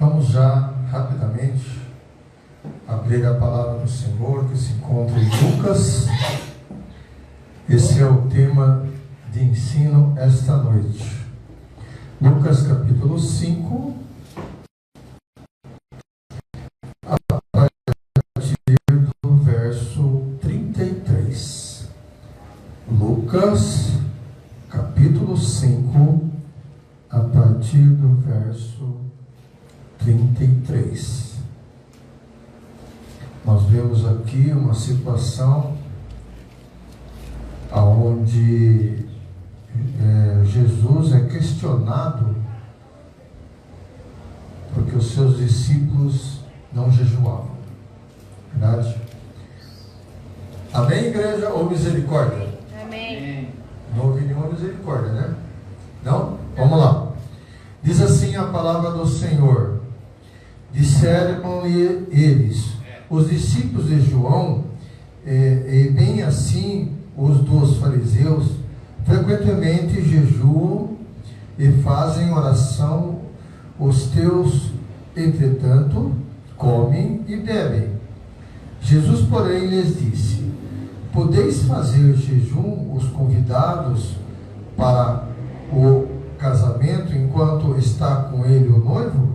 Vamos já rapidamente abrir a palavra do Senhor que se encontra em Lucas. Esse é o tema de ensino esta noite. Lucas capítulo 5, a partir do verso 33. Lucas capítulo 5, a partir do verso 33. Nós vemos aqui uma situação onde Jesus é questionado porque os seus discípulos não jejuavam. Verdade? Amém, igreja? Ou misericórdia? Amém. Não houve nenhuma misericórdia, né? Não? Vamos lá. Diz assim a palavra do Senhor: disseram-lhe eles, os discípulos de João, e bem assim os dos fariseus, frequentemente jejuam e fazem oração, os teus, entretanto, comem e bebem. Jesus, porém, lhes disse: podeis fazer jejum os convidados para o casamento enquanto está com ele o noivo?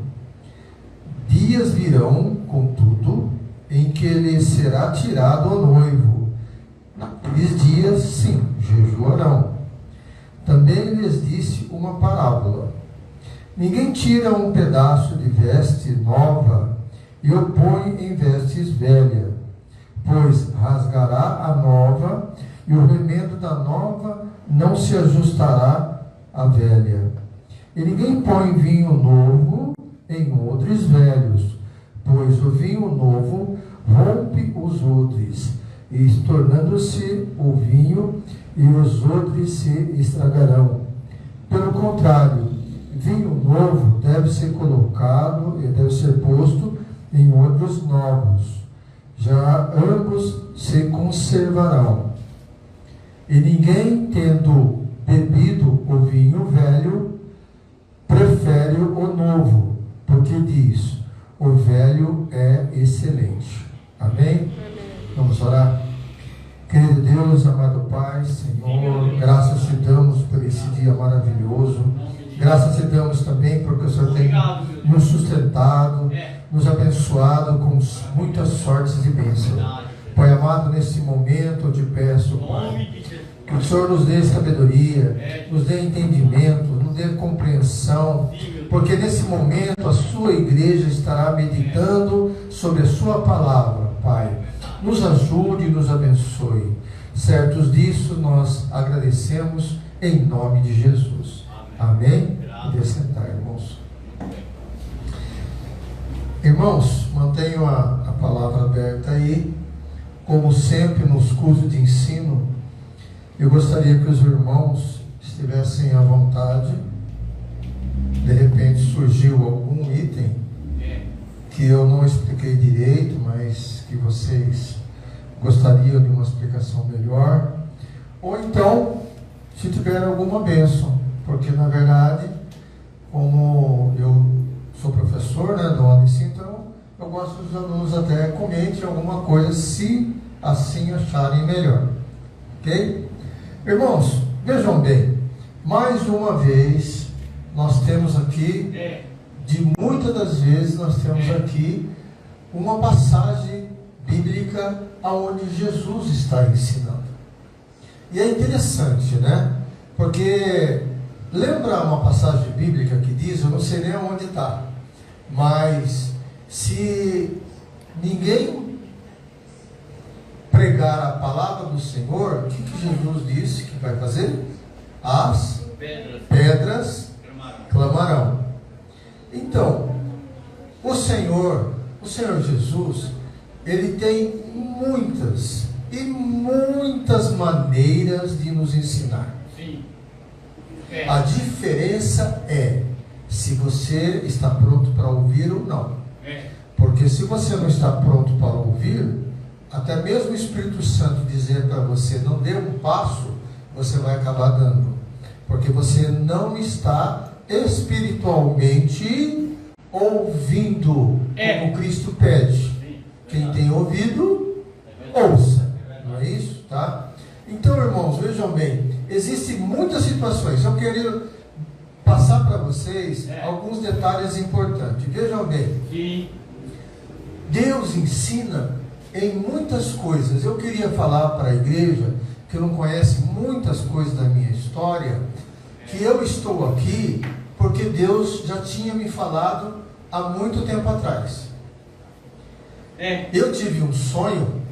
Dias virão, contudo, em que lhe será tirado o noivo. Naqueles dias, sim, jejuarão. Também lhes disse uma parábola: ninguém tira um pedaço de veste nova e o põe em vestes velhas, pois rasgará a nova, e o remendo da nova não se ajustará à velha. E ninguém põe vinho novo em odres velhos, pois o vinho novo rompe os odres, e tornando-se o vinho, e os odres se estragarão. Pelo contrário, vinho novo deve ser colocado e deve ser posto em odres novos, já ambos se conservarão. E ninguém, tendo bebido o vinho velho, prefere o novo, porque diz: o velho é excelente. Amém? Vamos orar? Querido Deus, amado Pai, Senhor, graças te damos por esse dia maravilhoso. Graças te damos também porque o Senhor tem nos sustentado, nos abençoado com muitas sortes e bênçãos. Pai amado, nesse momento eu te peço, Pai, que o Senhor nos dê sabedoria, nos dê entendimento, nos dê compreensão, porque nesse momento a sua igreja estará meditando sobre a sua palavra. Pai, nos ajude e nos abençoe. Certos disso nós agradecemos em nome de Jesus. Amém? Pode sentar, irmãos. Irmãos, mantenham a palavra aberta aí. Como sempre nos cursos de ensino, eu gostaria que os irmãos estivessem à vontade. De repente surgiu algum item que eu não expliquei direito, mas que vocês gostariam de uma explicação melhor. Ou então, se tiver alguma bênção, porque na verdade, como eu sou professor, né, do Alice, então eu gosto que os alunos até comentem alguma coisa, se assim acharem melhor. Ok? Irmãos, vejam bem, mais uma vez, nós temos aqui, de muitas das vezes, nós temos aqui uma passagem bíblica onde Jesus está ensinando. E é interessante, né? Porque lembra uma passagem bíblica que diz, eu não sei nem onde está, mas se ninguém pregar a palavra do Senhor, o que Jesus disse que vai fazer? As pedras clamarão. Então, o Senhor Jesus, ele tem muitas e muitas maneiras de nos ensinar. Sim. A diferença é se você está pronto para ouvir ou não. Porque se você não está pronto para ouvir, até mesmo o Espírito Santo dizer para você não dê um passo, você vai acabar dando. Porque você não está espiritualmente ouvindo, como Cristo pede. Quem tem ouvido, ouça. Não é isso? Tá? Então, irmãos, vejam bem, existem muitas situações. Eu queria passar para vocês alguns detalhes importantes. Vejam bem, Deus ensina em muitas coisas. Eu queria falar para a igreja, que não conhece muitas coisas da minha história, que eu estou aqui porque Deus já tinha me falado há muito tempo atrás. Eu tive um sonho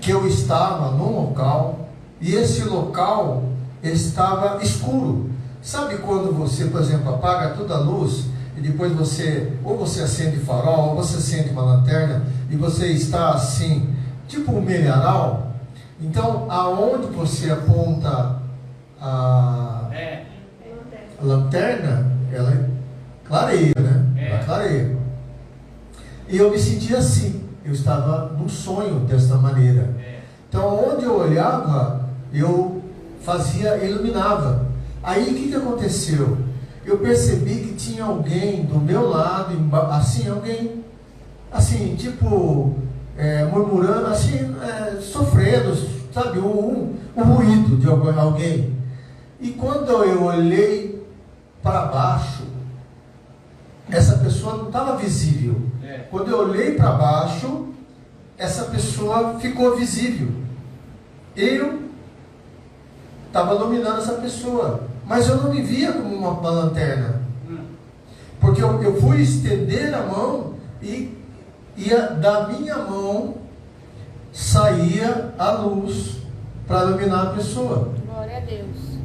que eu estava num local e esse local estava escuro. Sabe quando você, por exemplo, apaga toda a luz e depois ou você acende farol, ou você acende uma lanterna e você está assim, tipo um milharal? Então, aonde você aponta a lanterna, ela clareia, né? Ela clareia. E eu me sentia assim. Eu estava num sonho desta maneira. Então, onde eu olhava, eu iluminava. Aí, o que aconteceu? Eu percebi que tinha alguém do meu lado, assim, alguém, assim, tipo, murmurando, assim, sofrendo, sabe, um ruído de alguém. E quando eu olhei para baixo, essa pessoa não estava visível. Quando eu olhei para baixo, essa pessoa ficou visível. Eu estava iluminando essa pessoa, mas eu não me via como uma lanterna, porque eu fui estender a mão e da minha mão saía a luz para iluminar a pessoa. Glória a Deus.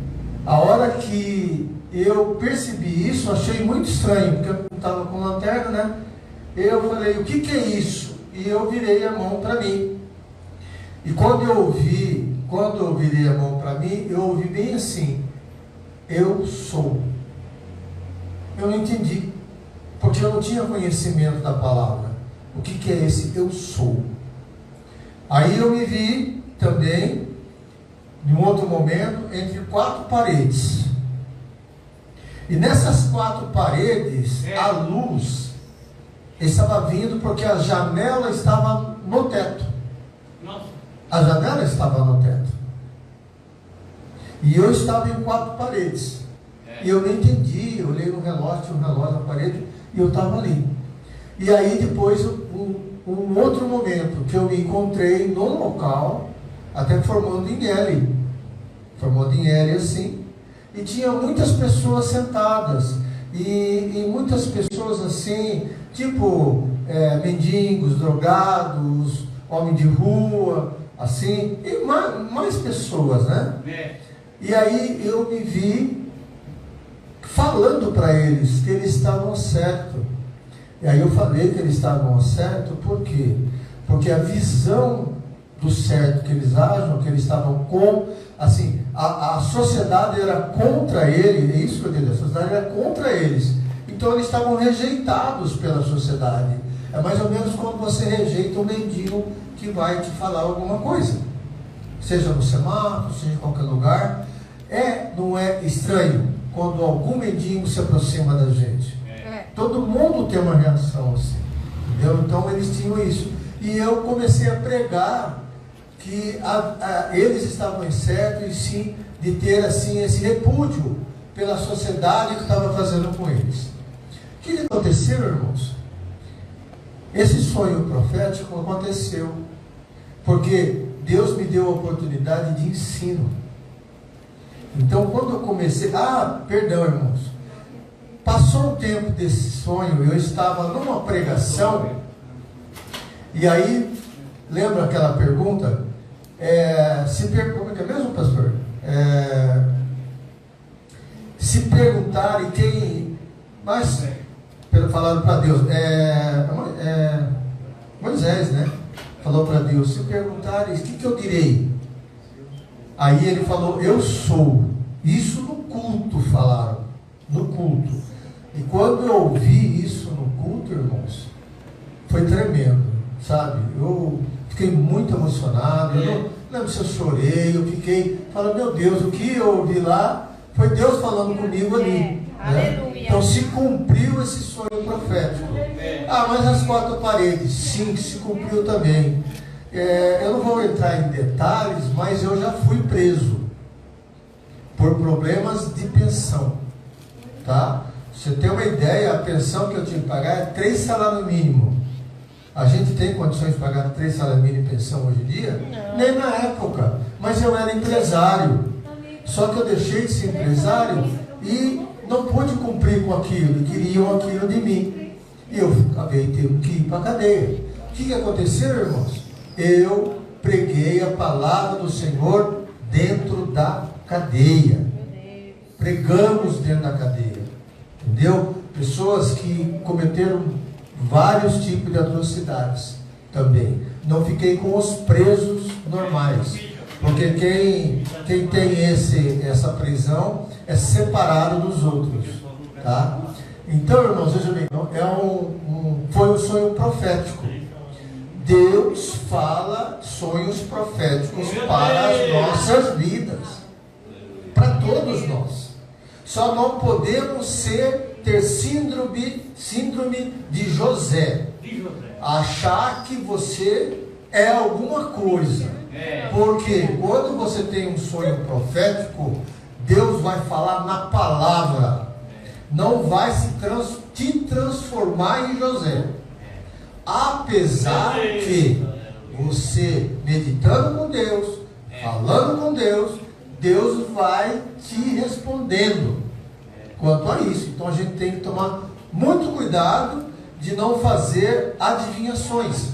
A hora que eu percebi isso, achei muito estranho, porque eu não estava com lanterna, né? Eu falei, o que é isso? E eu virei a mão para mim. E quando eu virei a mão para mim, eu ouvi bem assim, eu sou. Eu não entendi, porque eu não tinha conhecimento da palavra. O que é esse eu sou? Aí eu me vi também, em um outro momento, entre 4 paredes. E nessas 4 paredes, a luz estava vindo porque a janela estava no teto. A janela estava no teto. E eu estava em 4 paredes. E eu não entendi, eu olhei no relógio, tinha um relógio na parede, e eu estava ali. E aí depois, um outro momento, que eu me encontrei no local, até formando em L. Formando em L assim. E tinha muitas pessoas sentadas. E muitas pessoas assim, tipo mendigos, drogados, homem de rua, assim, e mais pessoas, né? E aí eu me vi falando para eles que eles estavam certos. E aí eu falei que eles estavam certos, por quê? Porque a visão do certo que eles acham, que eles estavam com, assim, a sociedade era contra ele, é isso que eu digo, a sociedade era contra eles. Então eles estavam rejeitados pela sociedade. É mais ou menos quando você rejeita um mendigo que vai te falar alguma coisa. Seja no semáforo, seja em qualquer lugar. Não é estranho quando algum mendigo se aproxima da gente? Todo mundo tem uma reação assim. Entendeu? Então eles tinham isso. E eu comecei a pregar que eles estavam certos, e sim de ter assim esse repúdio pela sociedade que estava fazendo com eles. O que aconteceu, irmãos? Esse sonho profético aconteceu porque Deus me deu a oportunidade de ensino. Então quando eu comecei, perdão, irmãos, passou um tempo desse sonho, eu estava numa pregação, e aí, lembra aquela pergunta? Como é que é mesmo, pastor? Se perguntarem quem, mas falaram para Deus, Moisés, né? Falou para Deus, se perguntarem, o que eu direi? Aí ele falou, eu sou. Isso no culto falaram, no culto. E quando eu ouvi isso no culto, irmãos, foi tremendo, sabe? Eu fiquei muito emocionado, eu não lembro se eu chorei, eu fiquei falando, meu Deus, o que eu ouvi lá foi Deus falando comigo ali. Né? Aleluia. Então se cumpriu esse sonho profético. Ah, mas as quatro paredes, sim, se cumpriu também. Eu não vou entrar em detalhes, mas eu já fui preso por problemas de pensão, tá? Você tem uma ideia, a pensão que eu tinha que pagar é 3 salários mínimos. A gente tem condições de pagar 3 salários mínimos de pensão hoje em dia? Não. Nem na época, mas eu era empresário. Só que eu deixei de ser empresário e não pude cumprir com aquilo, queriam aquilo de mim. E eu acabei tendo que ir para a cadeia. O que aconteceu, irmãos? Eu preguei a palavra do Senhor dentro da cadeia. Pregamos dentro da cadeia. Entendeu? Pessoas que cometeram vários tipos de atrocidades também. Não fiquei com os presos normais. Porque quem tem essa prisão é separado dos outros. Tá? Então, irmãos, veja bem, foi um sonho profético. Deus fala sonhos proféticos para as nossas vidas. Para todos nós. Só não podemos ter síndrome de José. Achar que você é alguma coisa. Porque quando você tem um sonho profético, Deus vai falar na palavra. Não vai te transformar em José. Apesar que você meditando com Deus, falando com Deus, Deus vai te respondendo quanto a isso. Então a gente tem que tomar muito cuidado de não fazer adivinhações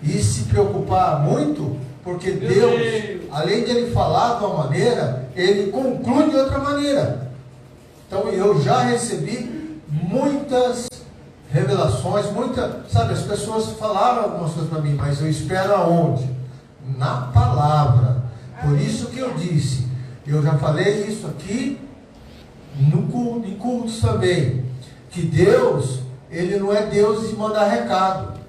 e se preocupar muito, porque Deus, além de Ele falar de uma maneira, Ele conclui de outra maneira. Então eu já recebi muitas revelações, sabe, as pessoas falaram algumas coisas para mim, mas eu espero aonde? Na palavra. Por isso que eu disse, eu já falei isso aqui em cultos também, que Deus, Ele não é Deus de mandar recado.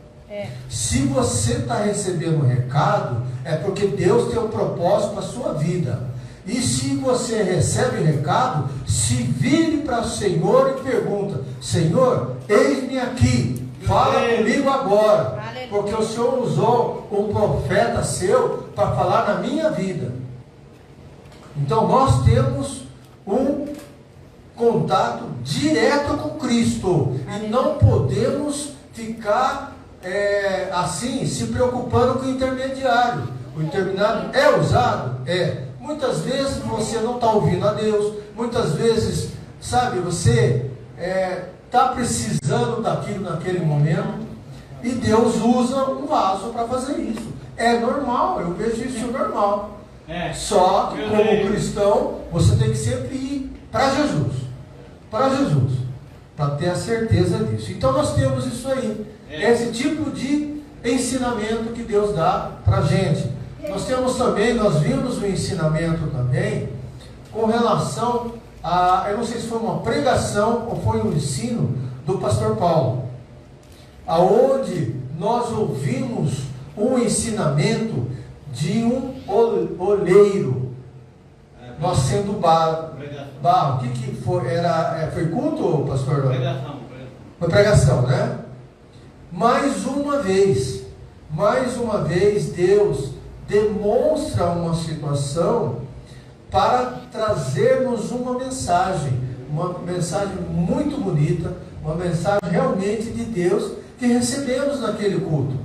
Se você está recebendo um recado, é porque Deus tem um propósito para a sua vida. E se você recebe recado, se vire para o Senhor e pergunta: Senhor, eis-me aqui, fala comigo agora, porque o Senhor usou um profeta seu para falar na minha vida. Então nós temos um contato direto com Cristo e não podemos ficar assim, se preocupando com o intermediário. O intermediário é usado? Muitas vezes você não está ouvindo a Deus, muitas vezes, sabe, você está precisando daquilo naquele momento, e Deus usa um vaso para fazer isso. É normal, eu vejo isso normal. Só que como cristão, você tem que sempre ir para Jesus, para ter a certeza disso. Então nós temos isso aí, esse tipo de ensinamento que Deus dá para a gente. Nós vimos um ensinamento também com relação a, eu não sei se foi uma pregação ou foi um ensino do pastor Paulo, aonde nós ouvimos um ensinamento de um oleiro, nós sendo barro. O que foi? Foi culto, pastor? Foi pregação, né? Mais uma vez, Deus demonstra uma situação para trazermos uma mensagem muito bonita, uma mensagem realmente de Deus que recebemos naquele culto,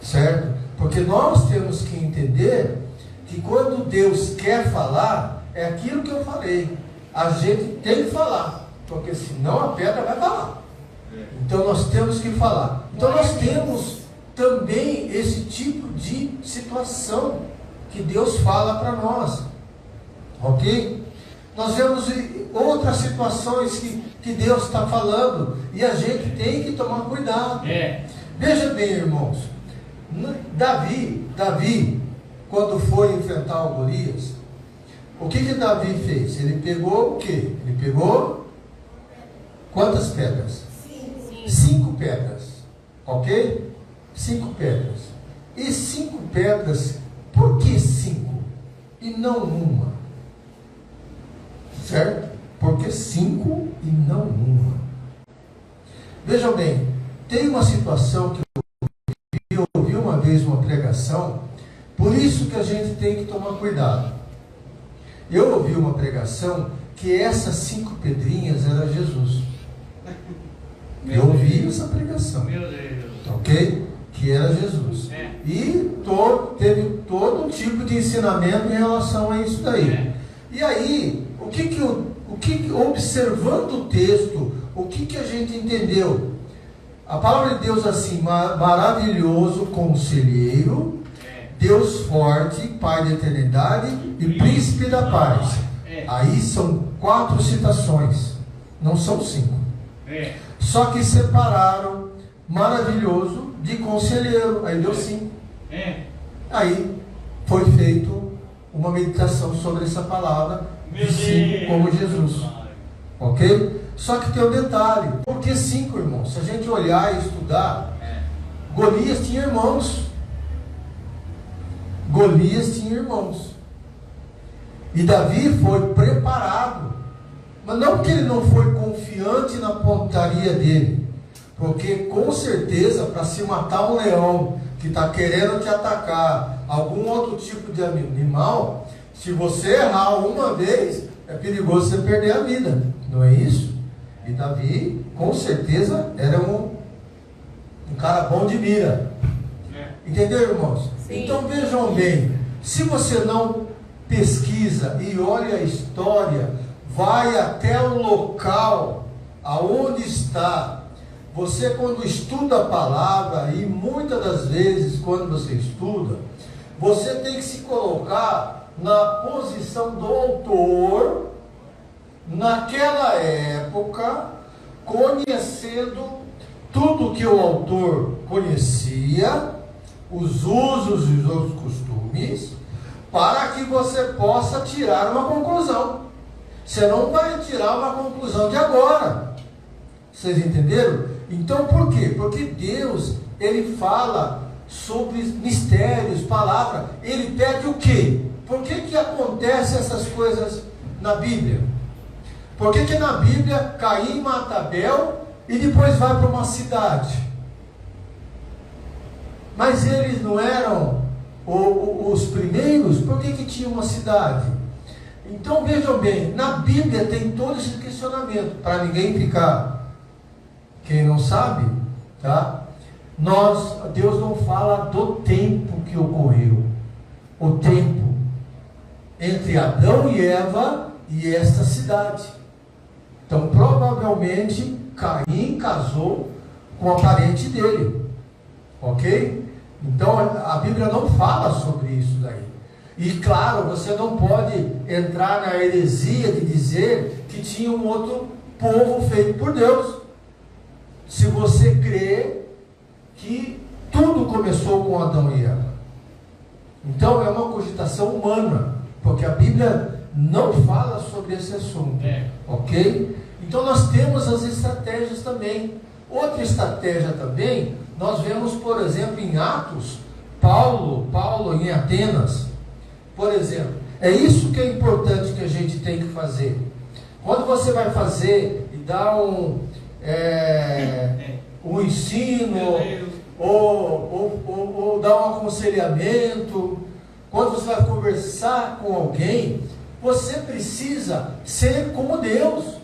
certo? Porque nós temos que entender que quando Deus quer falar, é aquilo que eu falei, a gente tem que falar, porque senão a pedra vai falar. Então nós temos que falar. Então nós temos também esse tipo de situação que Deus fala para nós, ok? Nós vemos outras situações que Deus está falando e a gente tem que tomar cuidado. Veja bem, irmãos, Davi, quando foi enfrentar o Golias, o que Davi fez? Ele pegou o quê? Ele pegou quantas pedras? 5 pedras, ok? 5 pedras. E 5 pedras, por que 5? E não uma? Certo? Por porque 5 e não uma. Vejam bem, tem uma situação que eu ouvi uma vez uma pregação, por isso que a gente tem que tomar cuidado. Eu ouvi uma pregação que essas 5 pedrinhas era Jesus. Eu ouvi essa pregação. Meu Deus. Ok? Que era Jesus. E teve todo um tipo de ensinamento em relação a isso daí. E aí, observando o texto, o que a gente entendeu? A palavra de Deus assim, maravilhoso conselheiro, Deus forte, Pai da eternidade e príncipe da paz. Aí são 4 citações, não são 5. Só que separaram maravilhoso de conselheiro, aí deu 5. Aí foi feito uma meditação sobre essa palavra de 5 como Jesus. Ok? Só que tem um detalhe. Por que 5, irmãos? Se a gente olhar e estudar, Golias tinha irmãos. Golias tinha irmãos. E Davi foi preparado. Mas não que ele não foi confiante na pontaria dele. Porque com certeza, para se matar um leão que está querendo te atacar, algum outro tipo de animal, se você errar uma vez, é perigoso você perder a vida. Não é isso? E Davi, com certeza, era um cara bom de mira. Entendeu, irmãos? Sim. Então vejam bem, se você não pesquisa e olha a história, vai até o local aonde está. Você, quando estuda a palavra, e muitas das vezes quando você estuda, você tem que se colocar na posição do autor, naquela época, conhecendo tudo que o autor conhecia, os usos e os costumes, para que você possa tirar uma conclusão. Você não vai tirar uma conclusão de agora. Vocês entenderam? Então por quê? Porque Deus, Ele fala sobre mistérios, palavra. Ele pede o quê? Por que acontecem essas coisas na Bíblia? Por que na Bíblia Caim mata Abel e depois vai para uma cidade? Mas eles não eram os primeiros? Por que tinha uma cidade? Então vejam bem, na Bíblia tem todo esse questionamento, para ninguém ficar... Quem não sabe, tá? Deus não fala do tempo que ocorreu. O tempo entre Adão e Eva e esta cidade. Então, provavelmente, Caim casou com a parente dele. Ok? Então, a Bíblia não fala sobre isso daí. E, claro, você não pode entrar na heresia de dizer que tinha um outro povo feito por Deus. Se você crê que tudo começou com Adão e Eva. Então é uma cogitação humana, porque a Bíblia não fala sobre esse assunto. Ok? Então nós temos as estratégias também. Outra estratégia também, nós vemos, por exemplo, em Atos, Paulo em Atenas, por exemplo. É isso que é importante que a gente tem que fazer. Quando você vai fazer e dar um ensino ou dar um aconselhamento, quando você vai conversar com alguém, você precisa ser como Deus,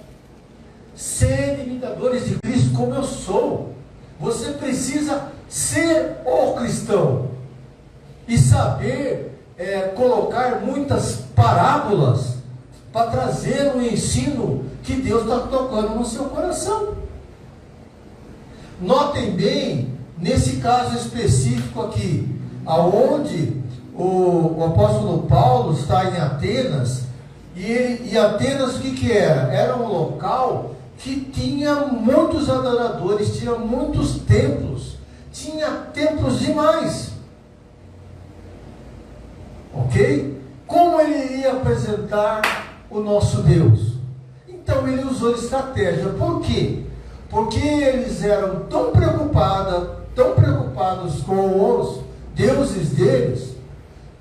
ser imitadores de Cristo como eu sou. Você precisa ser o cristão e saber colocar muitas parábolas para trazer um ensino que Deus está tocando no seu coração. Notem bem, nesse caso específico aqui, aonde o apóstolo Paulo está em Atenas, e Atenas o que era? Era um local que tinha muitos adoradores, tinha muitos templos, tinha templos demais. Ok? Como ele iria apresentar o nosso Deus? Então ele usou estratégia. Por quê? Porque eles eram tão preocupados com os deuses deles,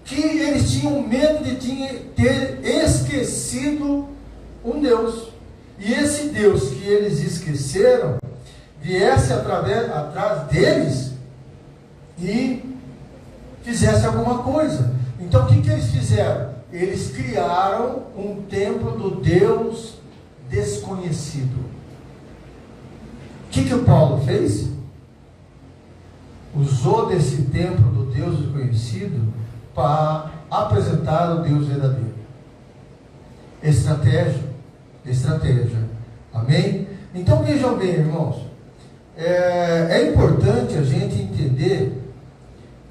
que eles tinham medo de ter esquecido um Deus. e esse Deus que eles esqueceram, viesse atrás deles e fizesse alguma coisa. Então o que eles fizeram? Eles criaram um templo do Deus desconhecido. O que o Paulo fez? Usou desse templo do Deus desconhecido para apresentar o Deus verdadeiro. Estratégia. Amém? Então vejam bem, irmãos, é importante a gente entender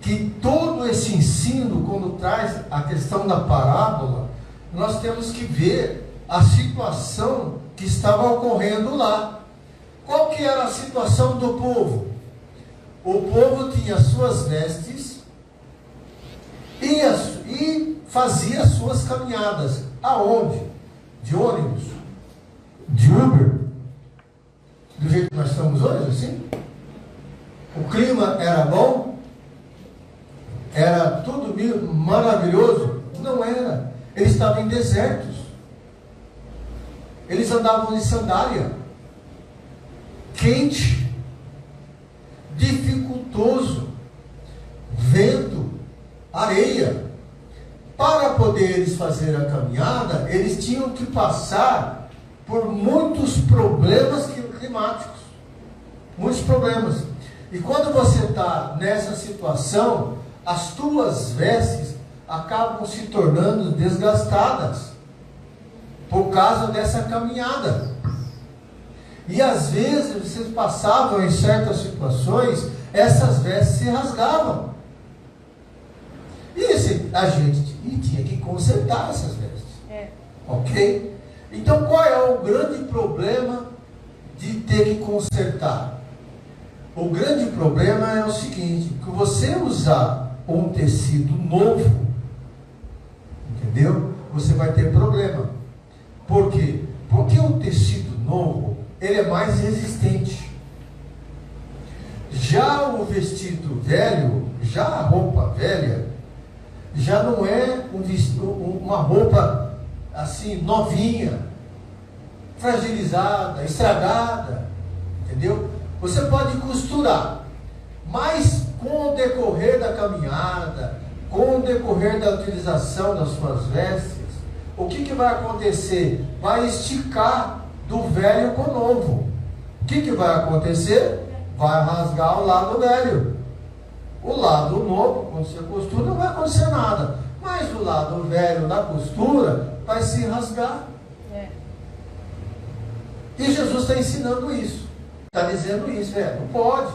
que todo esse ensino, quando traz a questão da parábola, nós temos que ver a situação que estava ocorrendo lá. Qual que era a situação do povo? O povo tinha suas vestes e fazia suas caminhadas. Aonde? De ônibus? De Uber? Do jeito que nós estamos hoje, assim? O clima era bom? Era tudo maravilhoso? Não era. Eles estavam em desertos. Eles andavam de sandália. Quente. Dificultoso. Vento. Areia. Para poder eles fazer a caminhada, eles tinham que passar por muitos problemas climáticos. Muitos problemas. E quando você está nessa situação, as tuas vestes acabam se tornando desgastadas por causa dessa caminhada. E às vezes vocês passavam em certas situações, essas vestes se rasgavam. E a gente tinha que consertar essas vestes. Ok? Então qual é o grande problema de ter que consertar? O grande problema é o seguinte, que você usar um tecido novo, entendeu? Você vai ter problema. Por quê? Porque o tecido novo, ele é mais resistente. Já o vestido velho, já a roupa velha, já não é uma roupa assim, novinha, fragilizada, estragada, entendeu? Você pode costurar, mas com o decorrer da caminhada, com o decorrer da utilização das suas vestes, o que vai acontecer? Vai esticar do velho para o novo. O que vai acontecer? Vai rasgar o lado velho. O lado novo, quando você costura, não vai acontecer nada. Mas o lado velho da costura vai se rasgar. E Jesus está ensinando isso. Está dizendo isso, não pode.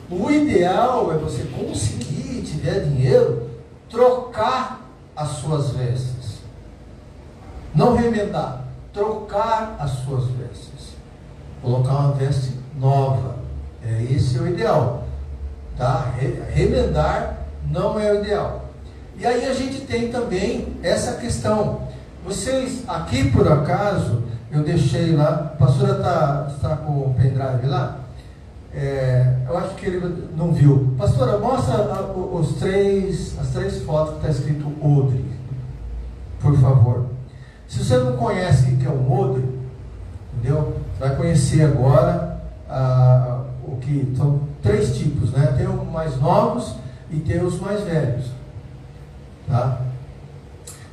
O ideal é você conseguir, tiver dinheiro, trocar as suas vestes. Não remendar, trocar as suas vestes. Colocar uma veste nova. Esse é o ideal. Tá? Remendar não é o ideal. E aí a gente tem também essa questão. Vocês, aqui por acaso, eu deixei lá, a pastora está com o pendrive lá, eu acho que ele não viu. Pastora, mostra as três fotos que está escrito odre, por favor. Se você não conhece o que é um odre, entendeu? Você vai conhecer agora o que são 3 tipos, né? Tem os mais novos e tem os mais velhos, tá?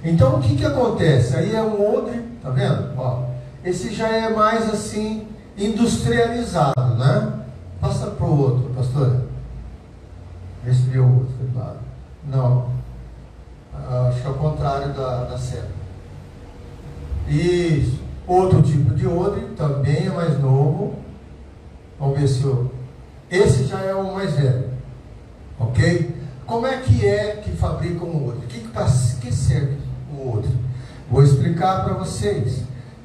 Então o que acontece? Aí é um odre, tá vendo? Ó, esse já é mais assim industrializado, né? Passa para o outro, pastora. Esse viu o outro lado. Não, acho que é o contrário da seta. Isso. Outro tipo de odre também é mais novo. Vamos ver se esse já é o mais velho. Ok? Como é que fabricam o odre? Para que serve o odre? Vou explicar para vocês.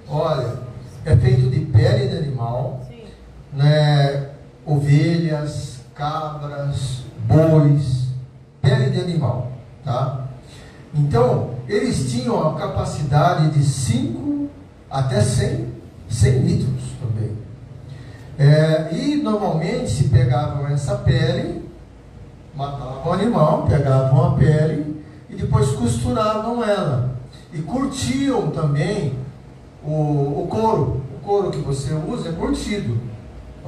Olha, é feito de pele de animal, né? Ovelhas, cabras, bois, pele de animal, tá? Então, eles tinham a capacidade de 5 até 100 litros também. E normalmente se pegavam essa pele, matavam o animal, pegavam a pele e depois costuravam ela. E curtiam também o couro, couro que você usa é curtido,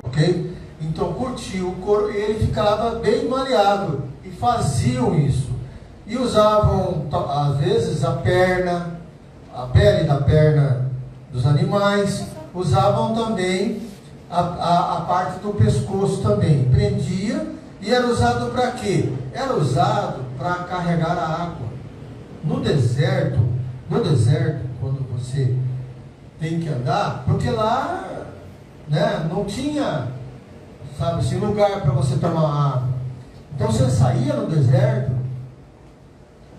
ok? Então curtiu o couro e ele ficava bem maleável, e faziam isso, e usavam às vezes a pele da perna dos animais, usavam também a parte do pescoço também, prendia, e era usado para quê? Era usado para carregar a água. No deserto, quando você tem que andar, porque lá, né, não tinha, sabe assim, lugar para você tomar água. Então você saía no deserto,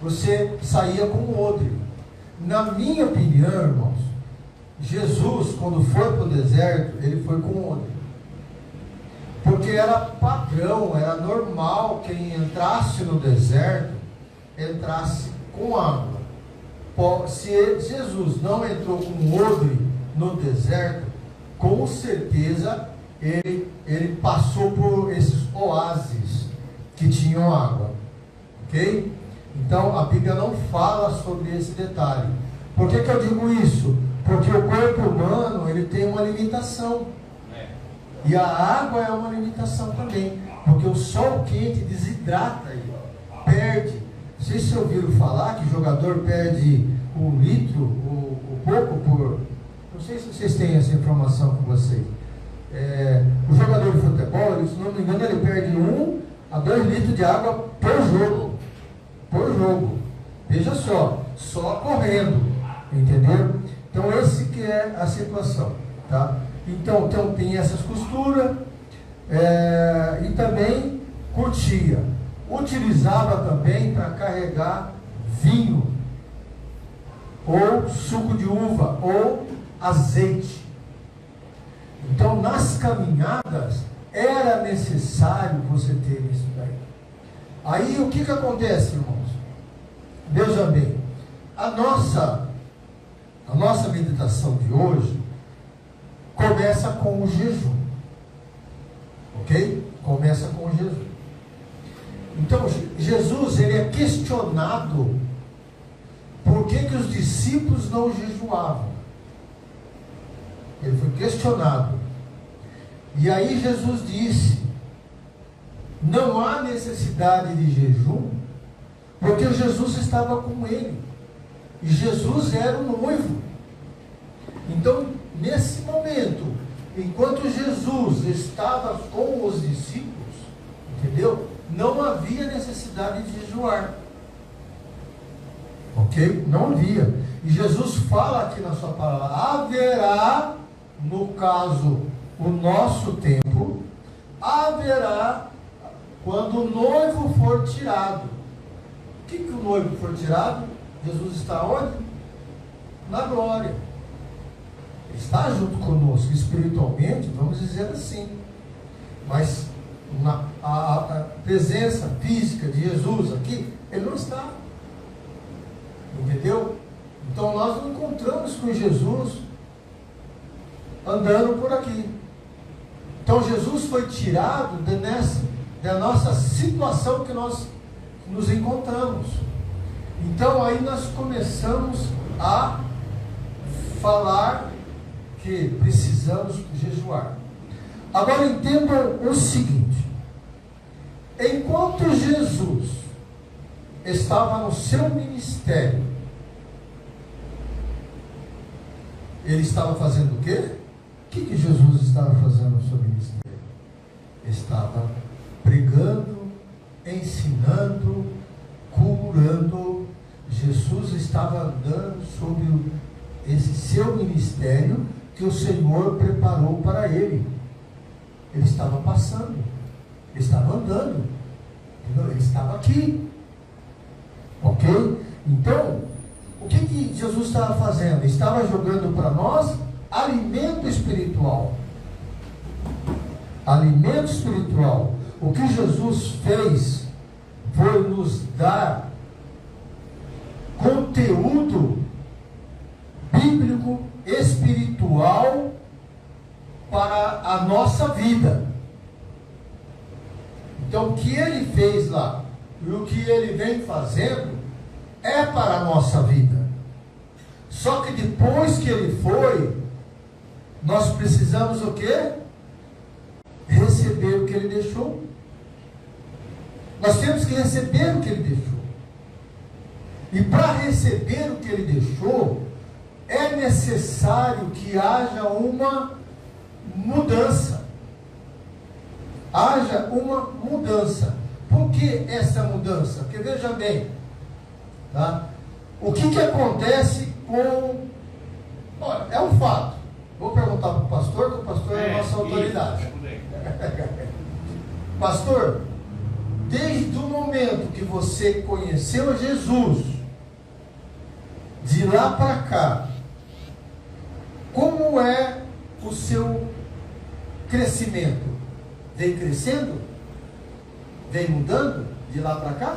você saía com o odre. Na minha opinião, irmãos, Jesus, quando foi para o deserto, ele foi com o odre. Porque era padrão, era normal quem entrasse no deserto, entrasse com água. Se Jesus não entrou com odre no deserto, com certeza ele passou por esses oásis que tinham água, ok? Então a Bíblia não fala sobre esse detalhe. Por que eu digo isso? Porque o corpo humano ele tem uma limitação, e a água é uma limitação também, porque o sol quente desidrata ele, perde. Não sei se ouviram falar que jogador perde 1 litro ou pouco por... Não sei se vocês têm essa informação com vocês. O jogador de futebol, se não me engano, ele perde 1 a 2 litros de água por jogo. Por jogo. Veja só correndo. Entendeu? Então, esse que é a situação. Tá? Então tem essas costuras. E também curtia. Utilizava também para carregar vinho, ou suco de uva, ou azeite. Então, nas caminhadas, era necessário você ter isso daí. Aí, o que acontece, irmãos? Veja bem, a nossa meditação de hoje começa com o jejum. Ok? Começa com o jejum. Então, Jesus, ele é questionado por que os discípulos não jejuavam. Ele foi questionado. E aí Jesus disse: não há necessidade de jejum, porque Jesus estava com ele. E Jesus era o noivo. Então, nesse momento, enquanto Jesus estava com os discípulos, entendeu? Não havia necessidade de jejuar. Ok? Não havia. E Jesus fala aqui na sua palavra: haverá, no caso, o nosso tempo, haverá quando o noivo for tirado. O que o noivo for tirado? Jesus está onde? Na glória. Ele está junto conosco espiritualmente, vamos dizer assim. Mas a presença física de Jesus aqui, ele não está. Entendeu? Então nós nos encontramos com Jesus andando por aqui. Então Jesus foi tirado da nossa situação que nós nos encontramos. Então aí nós começamos a falar que precisamos jejuar. Agora entendam o seguinte: enquanto Jesus estava no seu ministério, ele estava fazendo o quê? O que Jesus estava fazendo no seu ministério? Estava pregando, ensinando, curando. Jesus estava andando sobre esse seu ministério que o Senhor preparou para ele. Ele estava passando, ele estava andando, ele estava aqui. Ok? Então, o que Jesus estava fazendo? Estava jogando para nós alimento espiritual. Alimento espiritual. O que Jesus fez foi nos dar conteúdo bíblico, espiritual para a nossa vida. Então, o que ele fez lá e o que ele vem fazendo é para a nossa vida. Só que depois que ele foi, nós precisamos o quê? Receber o que Ele deixou. Nós temos que receber o que Ele deixou. E para receber o que Ele deixou, é necessário que haja uma mudança. Haja uma mudança. Por que essa mudança? Porque veja bem, tá? O que acontece com... Olha, é um fato. Vou perguntar para o pastor, que o pastor é a nossa autoridade. Pastor, desde o momento que você conheceu Jesus, de lá para cá, como é o seu crescimento? Vem crescendo? Vem mudando de lá para cá?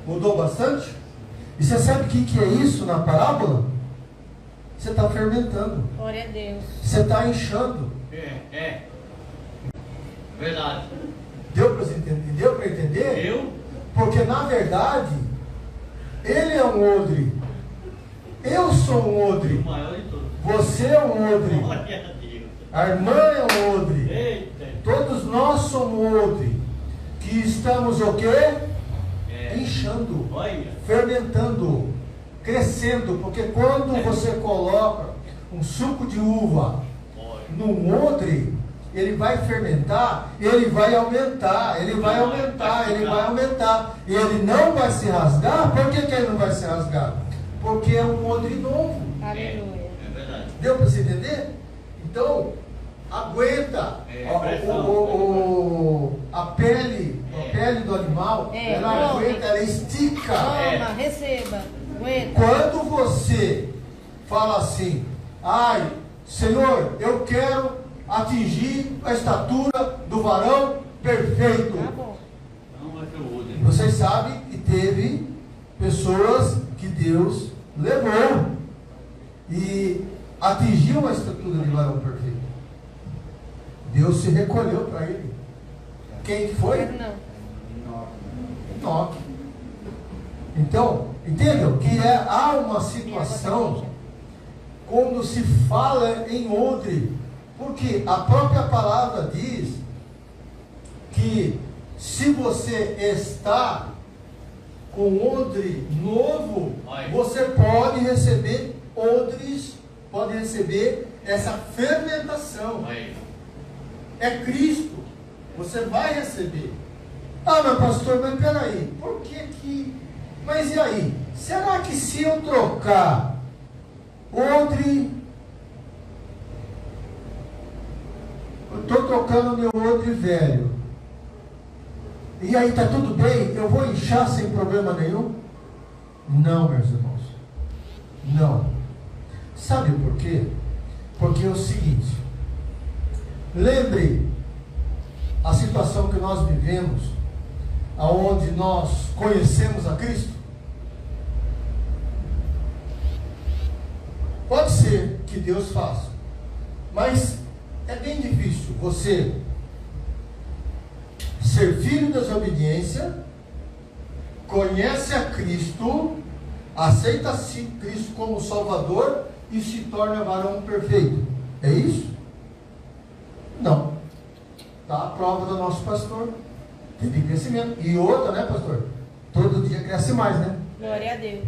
Mudou bastante? E você sabe o que é isso na parábola? Você está fermentando. Glória a Deus. Você está inchando. Verdade. Deu para entender? Deu para entender? Eu? Porque na verdade, ele é um odre. Eu sou um odre. O maior de todos. Você é um odre. Glória a Deus. A irmã é um odre. Eita. Todos nós somos odre. Que estamos o quê? Inchando. Olha. Fermentando. Crescendo. Porque quando você coloca um suco de uva num odre, ele vai fermentar, ele vai aumentar, ele vai aumentar, ele vai aumentar. E ele não vai se rasgar. Por que ele não vai se rasgar? Porque é um odre novo. Aleluia. É verdade. Deu para você entender? Então, aguenta. A pele do animal, ela aguenta, ela estica. Toma, receba. Aguenta. Quando você fala assim, ai, Senhor, eu quero atingir a estatura do varão perfeito. Tá bom. Não vai ser o outro. Vocês sabem que teve pessoas que Deus levou e atingiu a estatura de varão perfeito. Deus se recolheu para ele. Quem que foi? Não. Enoque. Então, entendam que há uma situação quando se fala em odre, porque a própria palavra diz que se você está com odre novo, você pode receber odres, pode receber essa fermentação. É Cristo, você vai receber. Ah, meu pastor, mas peraí, por que? Mas e aí? Será que se eu trocar odre, eu estou trocando meu odre velho, e aí está tudo bem, eu vou inchar sem problema nenhum? Não, meus irmãos, não. Sabe por quê? Porque é o seguinte, lembre a situação que nós vivemos, aonde nós conhecemos a Cristo. Pode ser que Deus faça, mas é bem difícil você ser filho da desobediência, conhece a Cristo, aceita Cristo como Salvador e se torna varão perfeito. É isso? Não. Está a prova do nosso pastor. Teve crescimento. E outra, né, pastor? Todo dia cresce mais, né? Glória a Deus.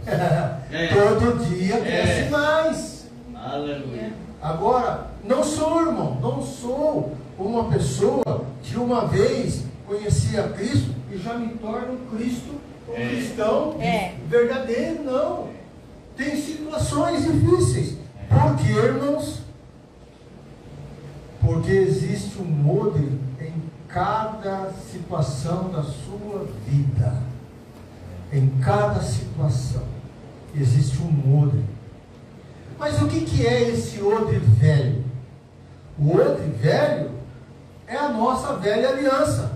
Todo dia cresce mais. Aleluia. Agora, não sou, irmão, não sou uma pessoa que uma vez conhecia Cristo e já me torno um cristão verdadeiro, não. Tem situações difíceis. Por quê, irmãos? Porque existe um odre em cada situação da sua vida. Em cada situação existe um odre. Mas o que é esse odre velho? O odre velho é a nossa velha aliança.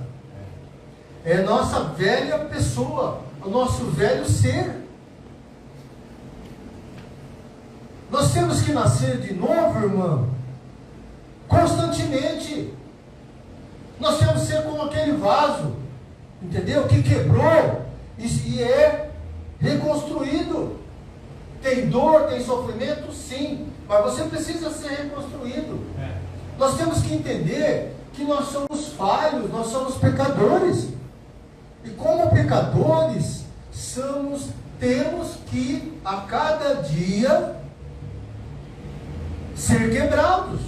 É a nossa velha pessoa, o nosso velho ser. Nós temos que nascer de novo, irmão, constantemente. Nós temos que ser como aquele vaso, entendeu? Que quebrou e é reconstruído. Tem dor, tem sofrimento, sim. Mas você precisa ser reconstruído. Nós temos que entender que nós somos falhos, nós somos pecadores. E como pecadores, temos que a cada dia ser quebrados,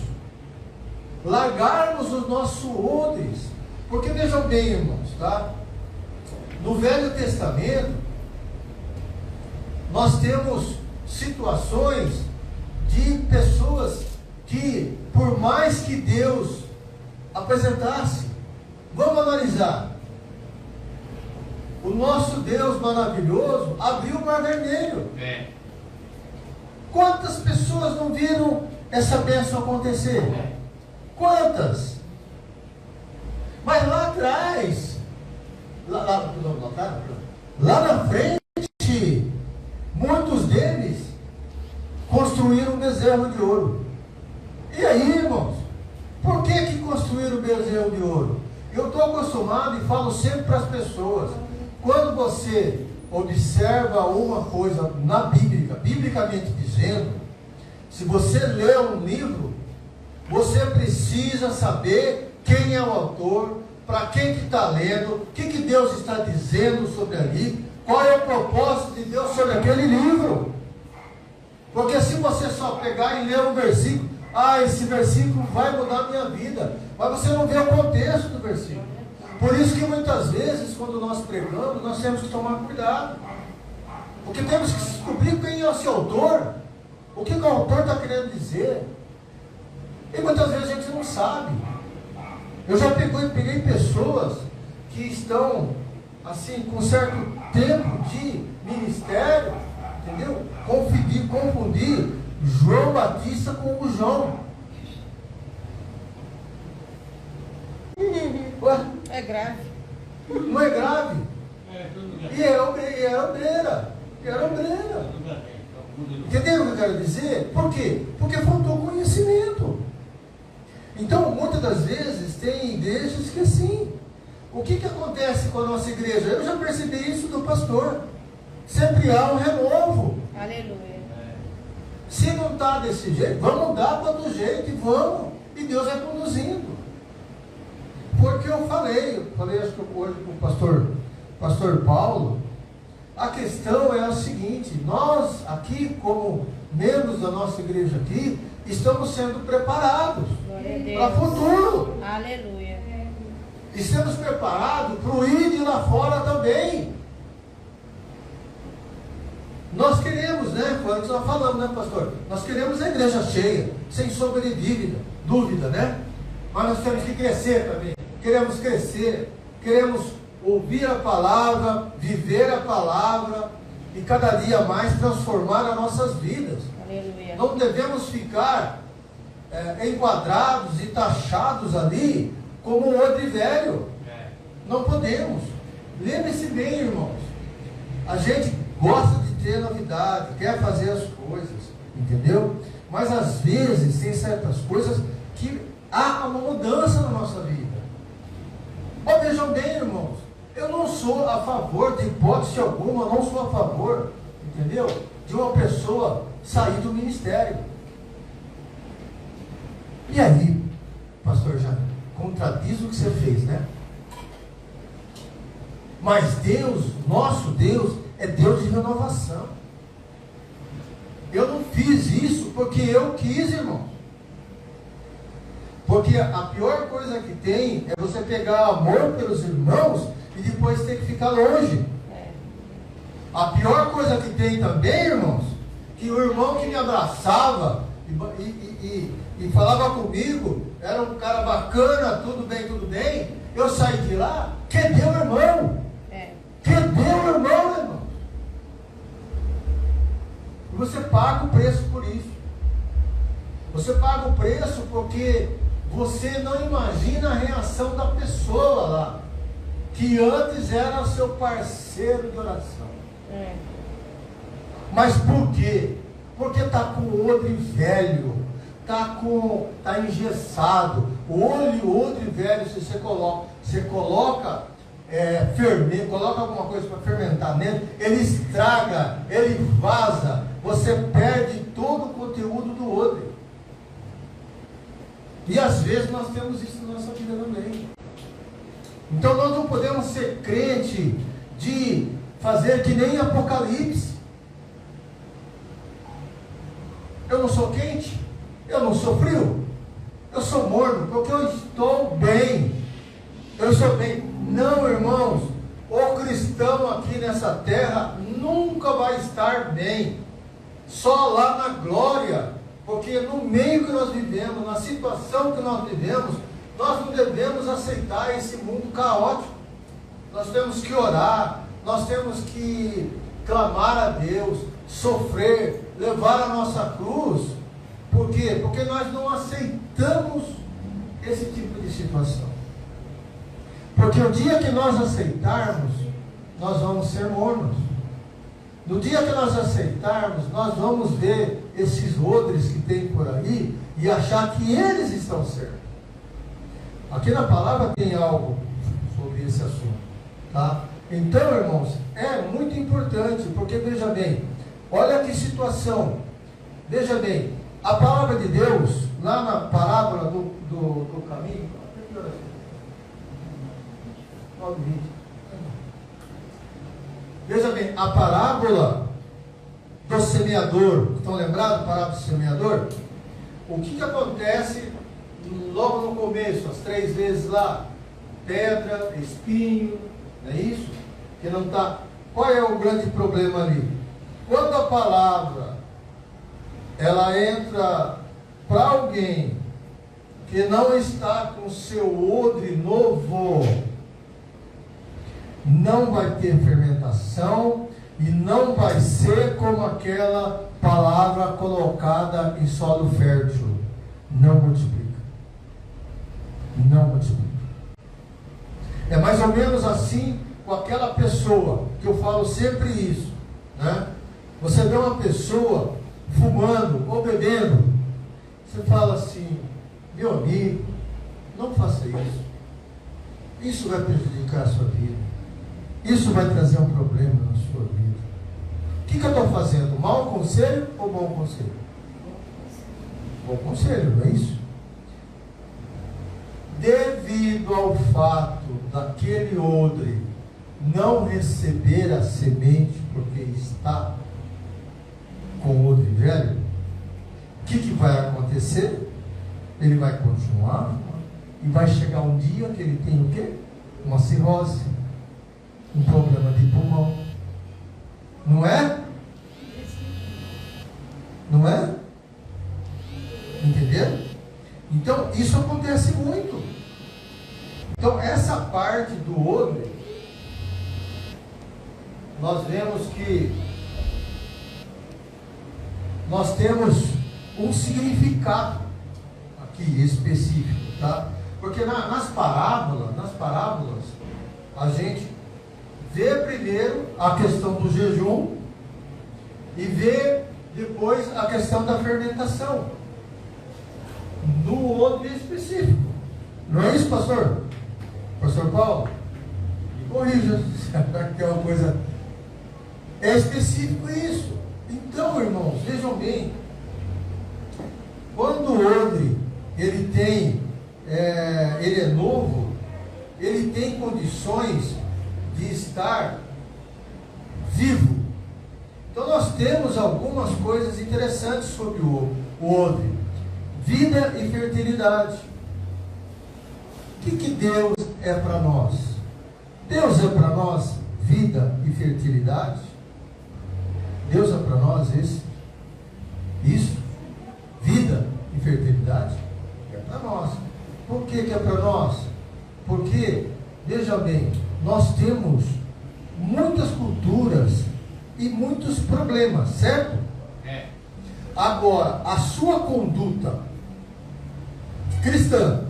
largarmos os nossos odres. Porque vejam bem, irmãos, tá? No Velho Testamento, nós temos situações de pessoas que, por mais que Deus apresentasse, vamos analisar. O nosso Deus maravilhoso abriu o Mar Vermelho. Quantas pessoas não viram essa bênção acontecer? Quantas? Mas lá atrás, lá na frente, muitos deles construíram um bezerro de ouro. E aí, irmãos, por que construíram o bezerro de ouro? Eu estou acostumado e falo sempre para as pessoas, quando você observa uma coisa na Bíblia, biblicamente dizendo, se você lê um livro, você precisa saber quem é o autor, para quem que está lendo, o que Deus está dizendo sobre ali, qual é o propósito de Deus sobre aquele livro. Porque se você só pegar e ler um versículo, esse versículo vai mudar a minha vida, mas você não vê o contexto do versículo. Por isso que muitas vezes, quando nós pregamos, nós temos que tomar cuidado. Porque temos que descobrir quem é esse autor, o que o autor está querendo dizer. E muitas vezes a gente não sabe. Eu já peguei pessoas que estão, assim, com certo tempo de ministério, entendeu? Confundir João Batista com o João. Ué? É grave. Não é grave? E era obreira. Entenderam o que eu quero dizer? Por quê? Porque faltou conhecimento. Então, muitas das vezes, tem igrejas que assim. O que acontece com a nossa igreja? Eu já percebi isso do pastor. Sempre há um renovo. Aleluia. Se não está desse jeito, vamos mudar para outro jeito e vamos. E Deus vai conduzindo. Porque eu falei acho que hoje com o pastor Paulo, a questão é a seguinte, nós aqui, como membros da nossa igreja aqui, estamos sendo preparados para o futuro. Aleluia. Estamos preparados para o ir de lá fora também. Nós queremos, né? Foi o que nós falamos, né, pastor? Nós queremos a igreja cheia, sem sombra de dúvida, né? Mas nós temos que crescer também. Queremos crescer, queremos ouvir a palavra, viver a palavra e cada dia mais transformar as nossas vidas. Aleluia. Não devemos ficar enquadrados e taxados ali como um odre velho. Não podemos. Lembre-se bem, irmãos, a gente gosta de ter novidade, quer fazer as coisas, entendeu? Mas às vezes tem certas coisas que há uma mudança na nossa vida. Mas vejam bem, irmãos, eu não sou a favor, de hipótese alguma, não sou a favor, entendeu? De uma pessoa sair do ministério. E aí, pastor Jânio, contradiz o que você fez, né? Mas Deus, nosso Deus, é Deus de renovação. Eu não fiz isso porque eu quis, irmão. Porque a pior coisa que tem é você pegar amor pelos irmãos e depois ter que ficar longe. A pior coisa que tem também, irmãos, que o irmão que me abraçava e falava comigo, era um cara bacana, tudo bem, eu saí de lá, cadê o irmão? Cadê o irmão? E você paga o preço por isso. Você paga o preço porque você não imagina a reação da pessoa lá, que antes era seu parceiro de oração. Mas por quê? Porque está com o odre velho, está engessado. O odre velho, se você coloca coloca alguma coisa para fermentar nele, ele estraga, ele vaza, você perde todo o conteúdo do odre. E às vezes nós temos isso na nossa vida também. Então nós não podemos ser crente de fazer que nem Apocalipse. Eu não sou quente, eu não sou frio, eu sou morno, porque eu estou bem. Eu sou bem. Não, irmãos, o cristão aqui nessa terra nunca vai estar bem. Só lá na glória. Porque no meio que nós vivemos, na situação que nós vivemos, nós não devemos aceitar esse mundo caótico. Nós temos que orar, nós temos que clamar a Deus, sofrer, levar a nossa cruz. Por quê? Porque nós não aceitamos esse tipo de situação. Porque o dia que nós aceitarmos, nós vamos ser mornos. No dia que nós aceitarmos, nós vamos ver esses odres que tem por aí e achar que eles estão certos. Aqui na palavra tem algo sobre esse assunto, tá? Então, irmãos, é muito importante, porque veja bem, olha que situação. Veja bem, a palavra de Deus, lá na parábola do caminho, veja bem, a parábola do semeador, estão lembrados da parábola do semeador? O que acontece logo no começo, as 3 vezes lá? Pedra, espinho, não é isso? Que não está. Qual é o grande problema ali? Quando a palavra ela entra para alguém que não está com seu odre novo, não vai ter fermentação e não vai ser como aquela palavra colocada em solo fértil. Não multiplica. Não multiplica. É mais ou menos assim com aquela pessoa, que eu falo sempre isso, né? Você vê uma pessoa fumando ou bebendo, você fala assim: meu amigo, não faça isso. Isso vai prejudicar a sua vida. Isso vai trazer um problema na sua vida. O que eu estou fazendo? Mau conselho ou bom conselho? Bom conselho, não é isso? Devido ao fato daquele odre não receber a semente porque está com o odre velho, o que vai acontecer? Ele vai continuar e vai chegar um dia que ele tem o quê? Uma cirrose, um problema de pulmão. Não é? Não é? Entenderam? Então, isso acontece muito. Então, essa parte do odre, nós vemos que nós temos um significado aqui específico, tá? Porque nas parábolas, a gente vê primeiro a questão do jejum e vê depois a questão da fermentação no odre específico. Não é isso, pastor? Pastor Paulo? Me corrija, que é uma coisa. É específico isso. Então, irmãos, vejam bem. Quando o odre ele é novo, ele tem condições de estar vivo. Então nós temos algumas coisas interessantes sobre o odre: vida e fertilidade. O que Deus é para nós? Deus é para nós vida e fertilidade? Deus é para nós isso? Vida e fertilidade? É para nós. Por que é para nós? Porque, veja bem, nós temos muitas culturas e muitos problemas, certo? É. Agora, a sua conduta cristã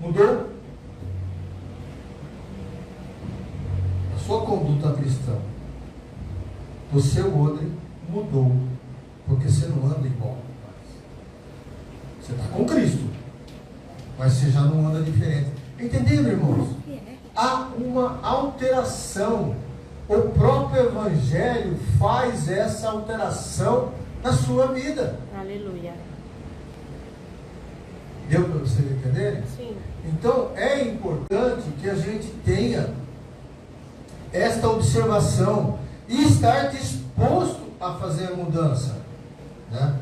mudou? A sua conduta cristã, o seu odre mudou, porque você não anda igual. Você está com Cristo, mas você já não anda diferente. Entenderam, irmãos? há uma alteração. O próprio Evangelho faz essa alteração na sua vida. Aleluia. Deu para vocês entenderem? Sim. Então é importante que a gente tenha esta observação e estar disposto a fazer a mudança, né?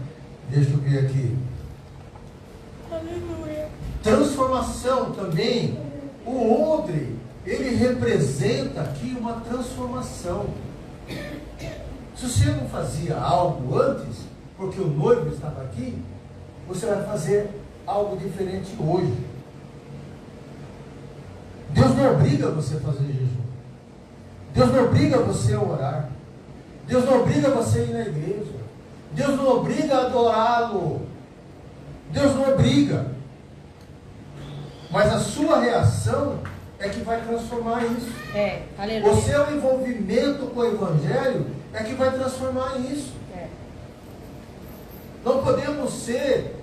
Deixa eu ver aqui. Aleluia. Transformação também. O odre, ele representa aqui uma transformação. Se você não fazia algo antes, porque o noivo estava aqui, você vai fazer algo diferente hoje. Deus não obriga você a fazer jejum. Deus não obriga você a orar. Deus não obriga você a ir na igreja. Deus não obriga a adorá-lo. Deus não obriga. Mas a sua reação é que vai transformar isso. Aleluia. O seu envolvimento com o Evangelho é que vai transformar isso. Não podemos ser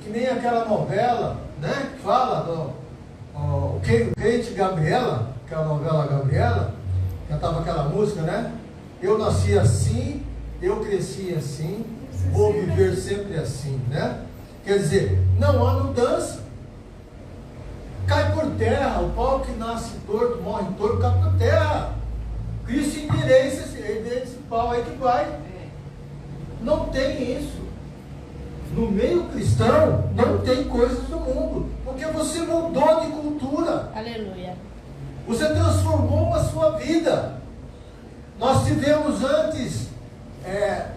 que nem aquela novela, né? Que fala o crente Gabriela, aquela novela Gabriela, cantava aquela música, né? Eu nasci assim, eu cresci assim, vou viver sempre assim, né? Quer dizer, não há mudança. Cai por terra, o pau que nasce torto, morre torto, cai por terra. Cristo endireita esse pau aí que vai. Não tem isso. No meio cristão, não tem coisas do mundo, porque você mudou de cultura. Aleluia. Você transformou a sua vida. Nós tivemos antes,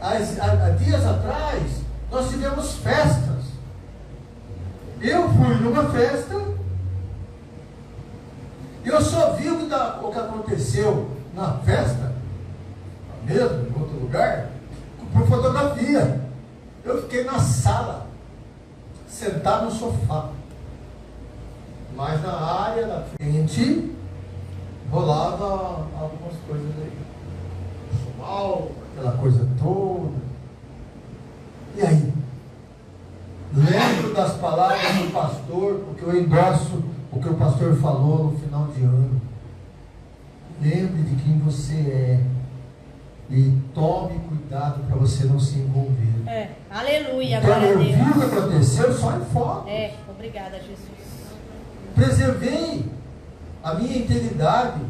há dias atrás, nós tivemos festas. Eu fui numa festa, e eu só vi o que aconteceu na festa, mesmo em outro lugar, por fotografia. Eu fiquei na sala, sentado no sofá. Mas na área da frente, rolava algumas coisas aí. Chumal, aquela coisa toda. E aí? Lembro das palavras do pastor, porque eu endosso o que o pastor falou no final de ano. Lembre de quem você é. E tome cuidado para você não se envolver. Aleluia, Então glória a eu vi Deus. o que aconteceu só em foto. Obrigada, Jesus. Preservei a minha integridade.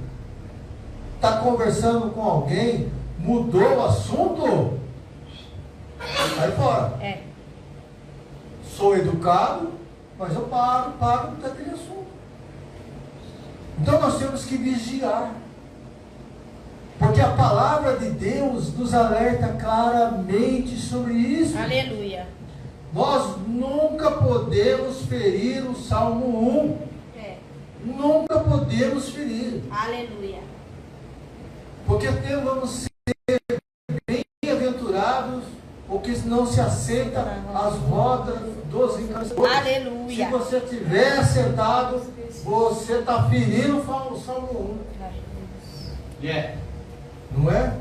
Está conversando com alguém, mudou o assunto, sai fora. Sou educado, mas eu paro daquele assunto. Então nós temos que vigiar. Porque a palavra de Deus nos alerta claramente sobre isso. Aleluia. Nós nunca podemos ferir o Salmo 1. Nunca podemos ferir. Aleluia. Porque vamos ser bem-aventurados, porque não se aceita as rodas dos encarcerados. Aleluia. Se você estiver sentado, você está ferindo o Salmo 1. Não é?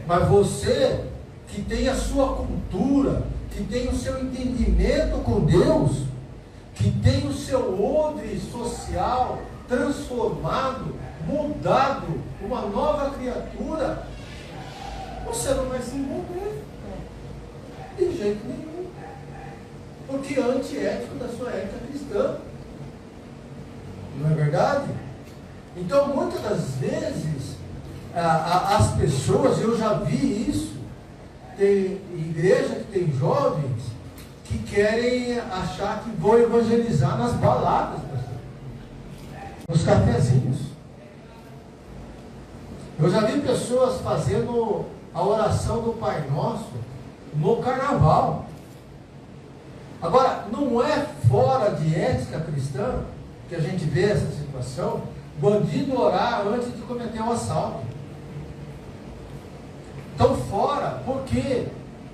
Mas você que tem a sua cultura, que tem o seu entendimento com Deus, que tem o seu odre social transformado, mudado, uma nova criatura, você não vai se envolver de jeito nenhum, porque é antiético da sua ética cristã. Não é verdade? Então muitas das vezes as pessoas, eu já vi isso, tem igreja que tem jovens que querem achar que vão evangelizar nas baladas, nos cafezinhos. Eu já vi pessoas fazendo a oração do Pai Nosso no carnaval. Agora, não é fora de ética cristã que a gente vê essa situação, bandido orar antes de cometer um assalto. Estão fora, por quê?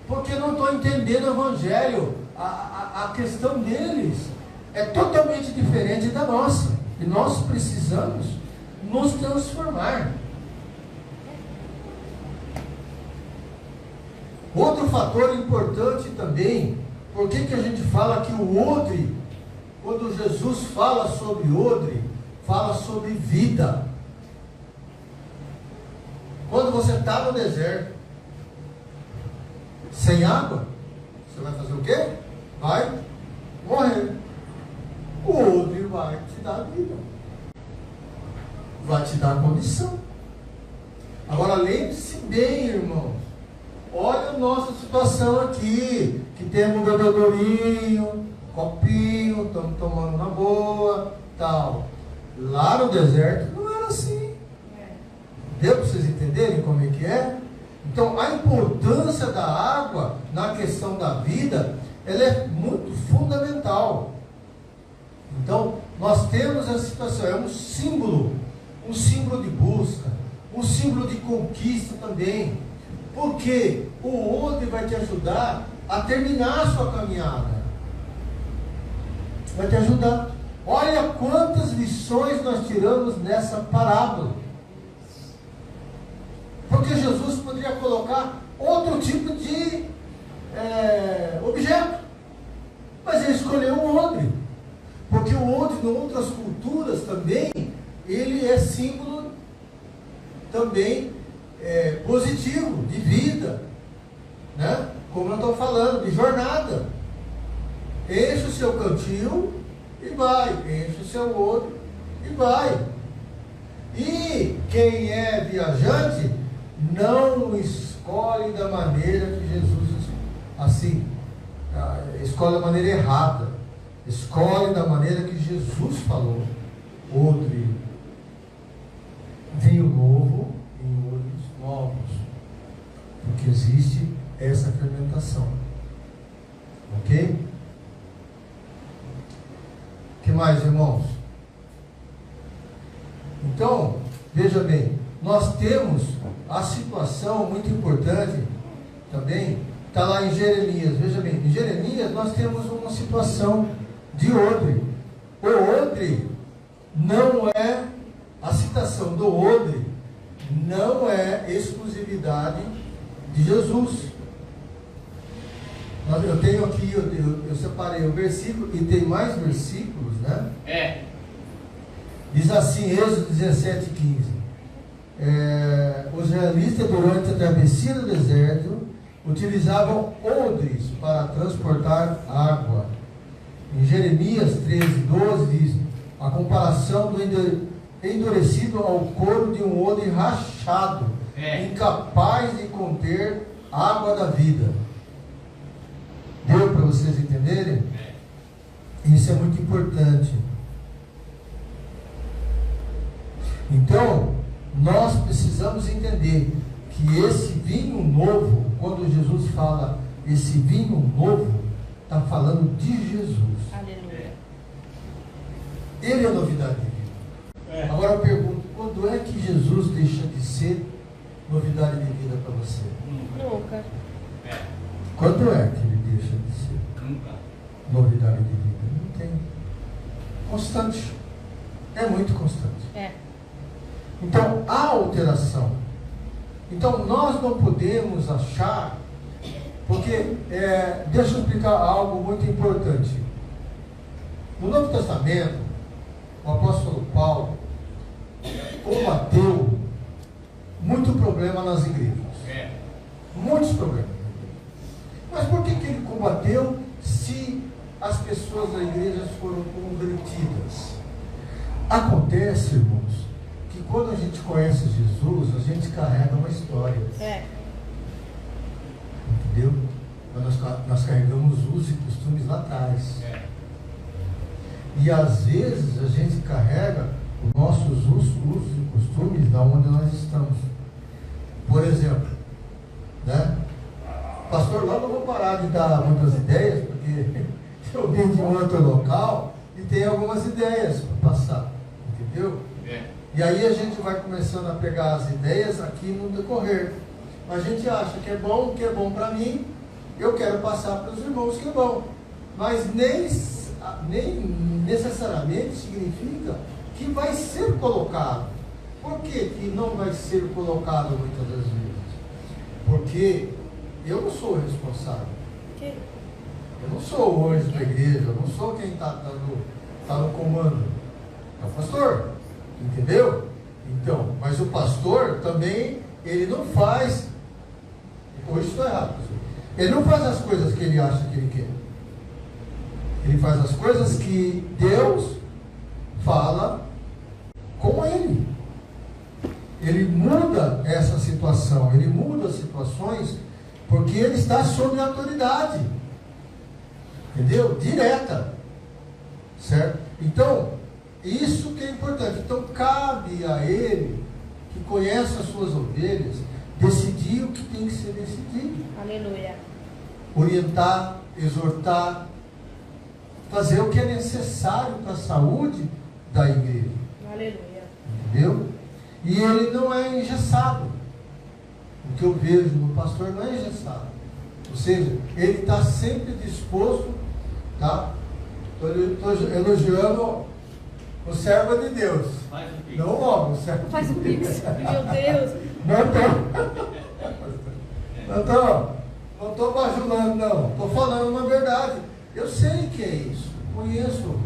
Porque não estão entendendo o Evangelho. A questão deles é totalmente diferente da nossa. E nós precisamos nos transformar. Outro fator importante também, por que a gente fala que o odre, quando Jesus fala sobre odre, fala sobre vida. Quando você está no deserto, sem água, você vai fazer o quê? Vai morrer. O odre vai te dar vida, vai te dar condição. Agora lembre-se bem, irmãos, olha a nossa situação aqui, que temos um bebedorinho, copinho, estamos tomando na boa, tal. Lá no deserto não era assim. Deu para vocês entenderem como é que é? Então a importância da água na questão da vida, ela é muito fundamental. Então nós temos essa situação, é um símbolo de busca, um símbolo de conquista também, porque o odre vai te ajudar a terminar a sua caminhada, vai te ajudar. Olha quantas lições nós tiramos nessa parábola, porque Jesus poderia colocar outro tipo de objeto, mas ele escolheu o odre, porque o odre em outras culturas também, ele é símbolo também positivo, de vida, né? Como eu estou falando, de jornada. Enche o seu cantil e vai, enche o seu odre e vai. E quem é viajante não escolhe da maneira que Jesus, assim, escolhe da maneira errada, escolhe da maneira que Jesus falou. Odre, vinho novo em odres novos, porque existe essa fermentação. Ok? O que mais, irmãos? Então, veja bem, nós temos a situação muito importante também, está lá em Jeremias. Veja bem, em Jeremias nós temos uma situação de odre. O odre não é, a citação do odre não é exclusividade de Jesus. Eu tenho aqui, eu separei o versículo, e tem mais versículos, né? Diz assim, Êxodo 17, 15. Os israelitas, durante a travessia do deserto, utilizavam odres para transportar água. Em Jeremias 13, 12 diz a comparação do endurecido ao couro de um odre rachado, incapaz de conter água da vida. Deu para vocês entenderem? Isso é muito importante. Então, nós precisamos entender que esse vinho novo, quando Jesus fala esse vinho novo, está falando de Jesus. Aleluia. Ele é novidade de vida. Agora eu pergunto, quando é que Jesus deixa de ser novidade de vida para você? Nunca. Quando é que ele deixa de ser novidade de vida? Não tem. Constante. É muito constante. Então, há alteração. Então, nós não podemos achar, porque, deixa eu explicar algo muito importante. No Novo Testamento, o apóstolo Paulo combateu muito problema nas igrejas. Muitos problemas. Mas por que ele combateu se as pessoas da igreja foram convertidas? Acontece, irmãos, que quando a gente conhece Jesus, a gente carrega uma história. Entendeu? Nós carregamos usos e costumes lá atrás. E às vezes a gente carrega os nossos usos e costumes da onde nós estamos. Por exemplo, né? Pastor, lá não vou parar de dar muitas ideias, porque eu vim de um outro local e tenho algumas ideias para passar. Entendeu? E aí a gente vai começando a pegar as ideias aqui no decorrer. A gente acha que é bom para mim, eu quero passar para os irmãos que é bom. Mas nem necessariamente significa que vai ser colocado. Por que não vai ser colocado muitas das vezes? Porque eu não sou o responsável. Eu não sou o anjo da igreja, eu não sou quem está no comando. É o pastor. Entendeu? Então, mas o pastor também, ele não faz, hoje estou errado, pastor. Ele não faz as coisas que ele acha que ele quer. Ele faz as coisas que Deus fala com ele. Ele muda essa situação, ele muda as situações, porque ele está sob autoridade. Entendeu? Direta. Certo? Então, isso que é importante. Então, cabe a ele, que conhece as suas ovelhas, decidir o que tem que ser decidido. Aleluia. Orientar, exortar, fazer o que é necessário para a saúde da igreja. Aleluia. Entendeu? E ele não é engessado. O que eu vejo no pastor não é engessado. Ou seja, ele está sempre disposto, tá? Estou elogiando o servo de Deus. Faz o pix. Não o homem, o servo. Faz o pix. Meu Deus. Não estou bajulando, não. Estou falando uma verdade. Eu sei que é isso. Conheço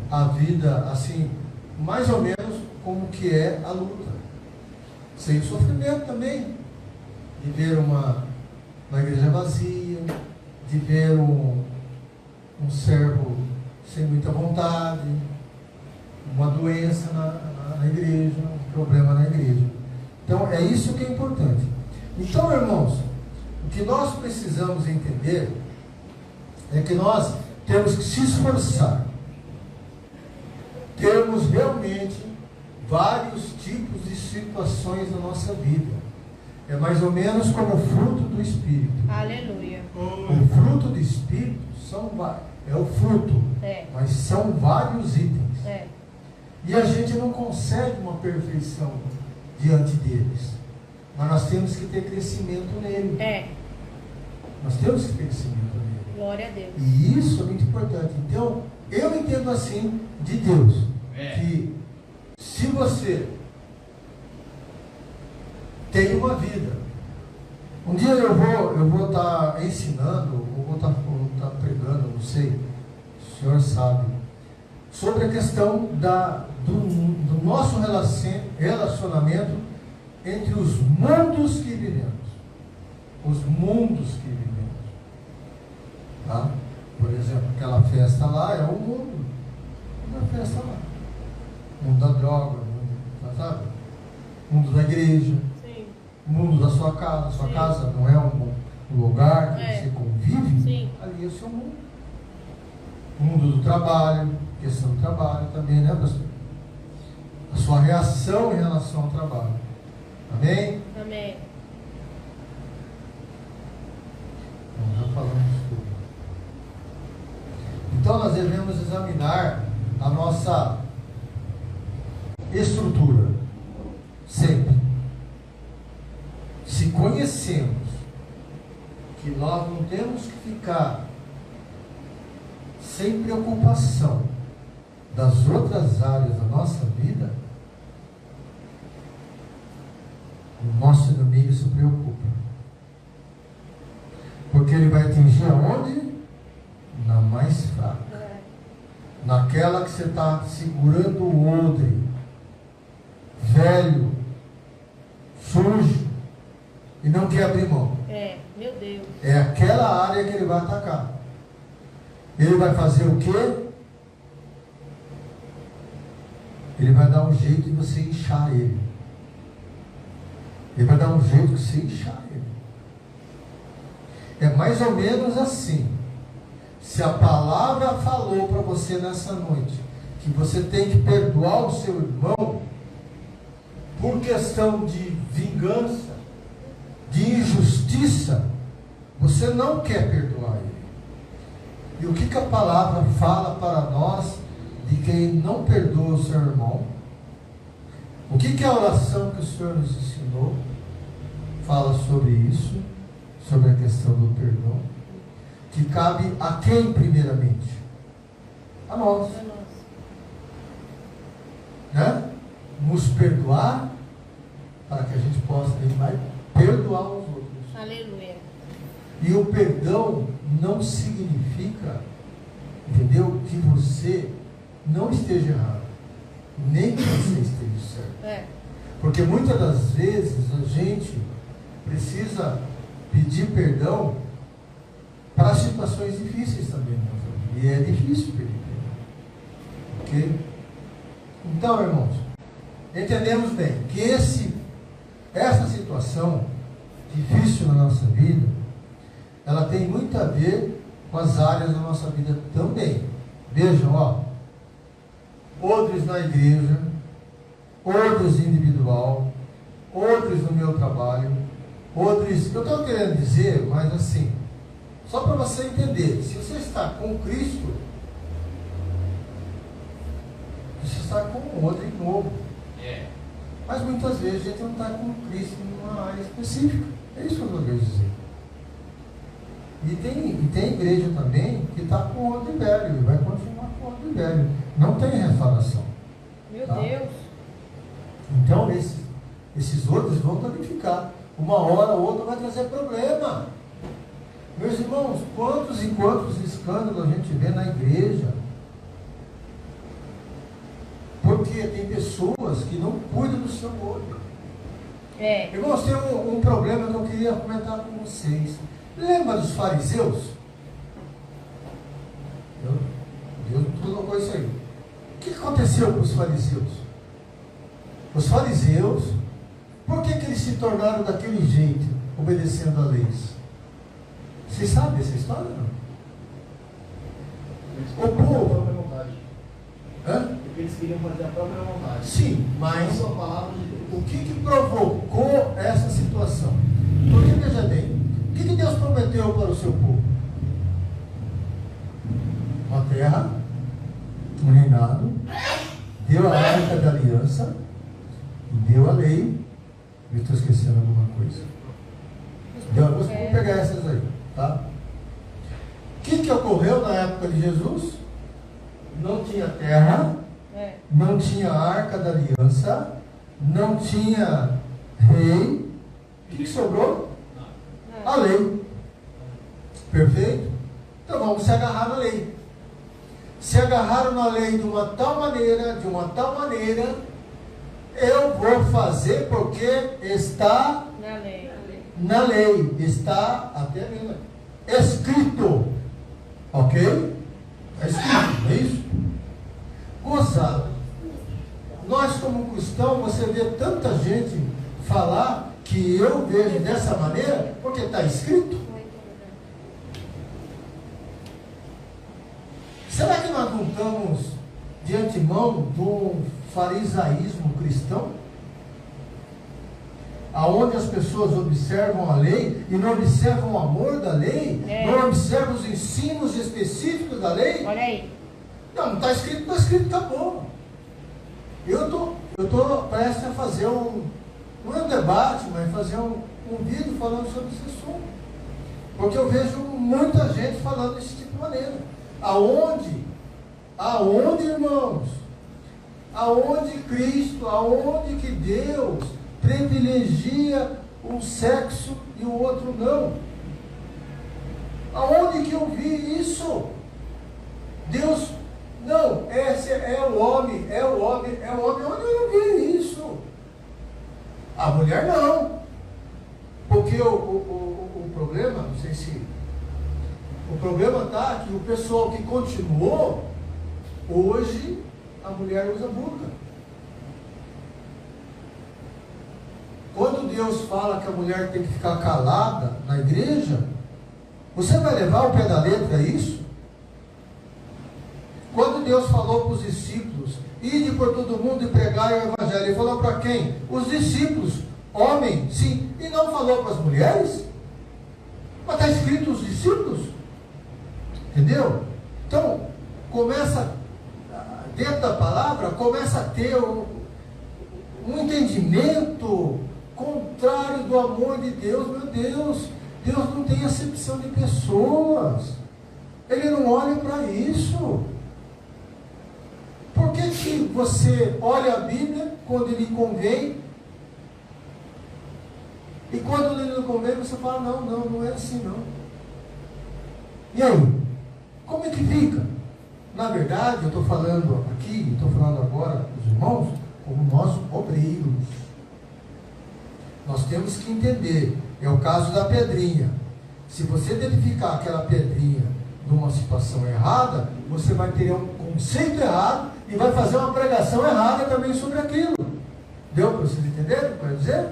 a vida assim, mais ou menos como que é a luta. Sei o sofrimento também. De ver uma igreja vazia, de ver um servo sem muita vontade, uma doença na igreja, um problema na igreja. Então, é isso que é importante. Então, irmãos, o que nós precisamos entender é que nós temos que se esforçar. Temos realmente vários tipos de situações na nossa vida. É mais ou menos como o fruto do Espírito. Aleluia. O fruto do Espírito é o fruto, mas são vários itens. E a gente não consegue uma perfeição diante deles. Mas nós temos que ter crescimento nele. Nós temos que ter crescimento nele. Glória a Deus. E isso é muito importante. Então, eu entendo assim de Deus, que se você tem uma vida, um dia eu vou estar ensinando, ou vou estar pregando, não sei, o senhor sabe, sobre a questão do nosso relacionamento entre os mundos que vivemos. Os mundos que vivemos. Tá? Por exemplo, aquela festa lá é o mundo. Uma festa lá. Mundo da droga, mundo, sabe? Mundo da igreja. Sim. Mundo da sua casa. Sua Sim. casa não é um lugar que você convive. Sim. Ali é o seu mundo. Mundo do trabalho, questão do trabalho também, né, pastor? A sua reação em relação ao trabalho. Amém? Amém. Então, já falamos tudo. Então, nós devemos examinar a nossa estrutura. Sempre. Se conhecemos que nós não temos que ficar sem preocupação das outras áreas da nossa vida, o nosso inimigo se preocupa. Porque ele vai atingir aonde? Na mais fraca. Naquela que você está segurando o odre, velho, sujo, e não quer abrir mão. Meu Deus. É aquela área que ele vai atacar. Ele vai fazer o quê? Ele vai dar um jeito de você inchar ele. Ele vai dar um jeito de você inchar ele. É mais ou menos assim. Se a palavra falou para você nessa noite que você tem que perdoar o seu irmão por questão de vingança, de injustiça, você não quer perdoar ele. E o que a palavra fala para nós de quem não perdoa o seu irmão? O que a oração que o Senhor nos ensinou fala sobre isso, sobre a questão do perdão? Que cabe a quem primeiramente? A nós. Né? Nos perdoar para que a gente possa, ele vai perdoar os outros. Aleluia. E o perdão não significa, entendeu, que você não esteja errado. nem que você esteja certo. É. Porque muitas das vezes a gente precisa pedir perdão para situações difíceis também, né? E é difícil pedir perdão. Ok? Então, irmãos, entendemos bem que essa situação difícil na nossa vida, ela tem muito a ver com as áreas da nossa vida também. Vejam, ó, outros na igreja, outros individual, outros no meu trabalho, outros, eu estou querendo dizer, mas assim, só para você entender, se você está com Cristo, você está com outro em novo. É. Mas muitas vezes a gente não está com Cristo numa área específica. É isso que eu estou querendo dizer. E tem igreja também que está com o outro velho e vai continuar com o outro velho. Não tem restauração. Meu Tá? Deus. Então esses outros vão danificar. Uma hora ou outra vai trazer problema. Meus irmãos, quantos e quantos escândalos a gente vê na igreja? Porque tem pessoas que não cuidam do seu olho. É. Irmãos, tem um problema que eu queria comentar com vocês. Lembra dos fariseus? Deus colocou isso aí. O que aconteceu com os fariseus? Os fariseus, por que eles se tornaram daquele jeito, obedecendo a leis? Vocês sabem essa história, não? O povo. Hã? Porque eles queriam fazer a própria vontade. Sim, mas Não a palavra de Deus. o que provocou essa situação? Porque, veja bem, o que Deus prometeu para o seu povo? Uma terra, um reinado, deu a arca da aliança, e deu a lei. Eu estou esquecendo alguma coisa. Vamos pegar essas aí, tá? O que ocorreu na época de Jesus? Não tinha terra, não tinha arca da aliança, não tinha rei. O que sobrou? A lei. Perfeito? Então vamos se agarrar na lei. Se agarraram na lei de uma tal maneira, eu vou fazer porque está na lei, está até mesmo escrito. Ok? Está escrito, não é isso? Gozado. Nós como cristãos, você vê tanta gente falar que eu vejo dessa maneira, porque está escrito. Será que nós não estamos de antemão de um farisaísmo cristão? Aonde as pessoas observam a lei e não observam o amor da lei, não observam os ensinos específicos da lei. Olha aí. Não está escrito, está escrito, acabou. Eu tô prestes a fazer não é um debate, mas fazer um vídeo falando sobre esse assunto. Porque eu vejo muita gente falando desse tipo de maneira. Aonde, irmãos? Aonde Cristo, aonde que Deus privilegia um sexo e o outro não? Aonde que eu vi isso? Deus, não, esse é o homem, onde eu não vi isso? A mulher não. Porque o problema, não sei se... O problema está que o pessoal que continuou, hoje a mulher usa burca. Quando Deus fala que a mulher tem que ficar calada na igreja, você vai levar ao pé da letra isso? Quando Deus falou para os discípulos, ide por todo mundo e pregai o evangelho, ele falou para quem? Os discípulos, homens, sim, e não falou para as mulheres? Mas está escrito os discípulos. Entendeu? Então, começa, dentro da palavra, começa a ter um entendimento contrário do amor de Deus. Meu Deus, Deus não tem acepção de pessoas. Ele não olha para isso. Por que você olha a Bíblia quando lhe convém? E quando lhe não convém, você fala, não é assim não. E aí? Como é que fica? Na verdade, eu estou falando aqui, estou falando agora para os irmãos, como nós obreiros. Nós temos que entender, é o caso da pedrinha. Se você identificar aquela pedrinha numa situação errada, você vai ter um conceito errado e vai fazer uma pregação errada também sobre aquilo. Deu para vocês entenderem o que eu quero dizer?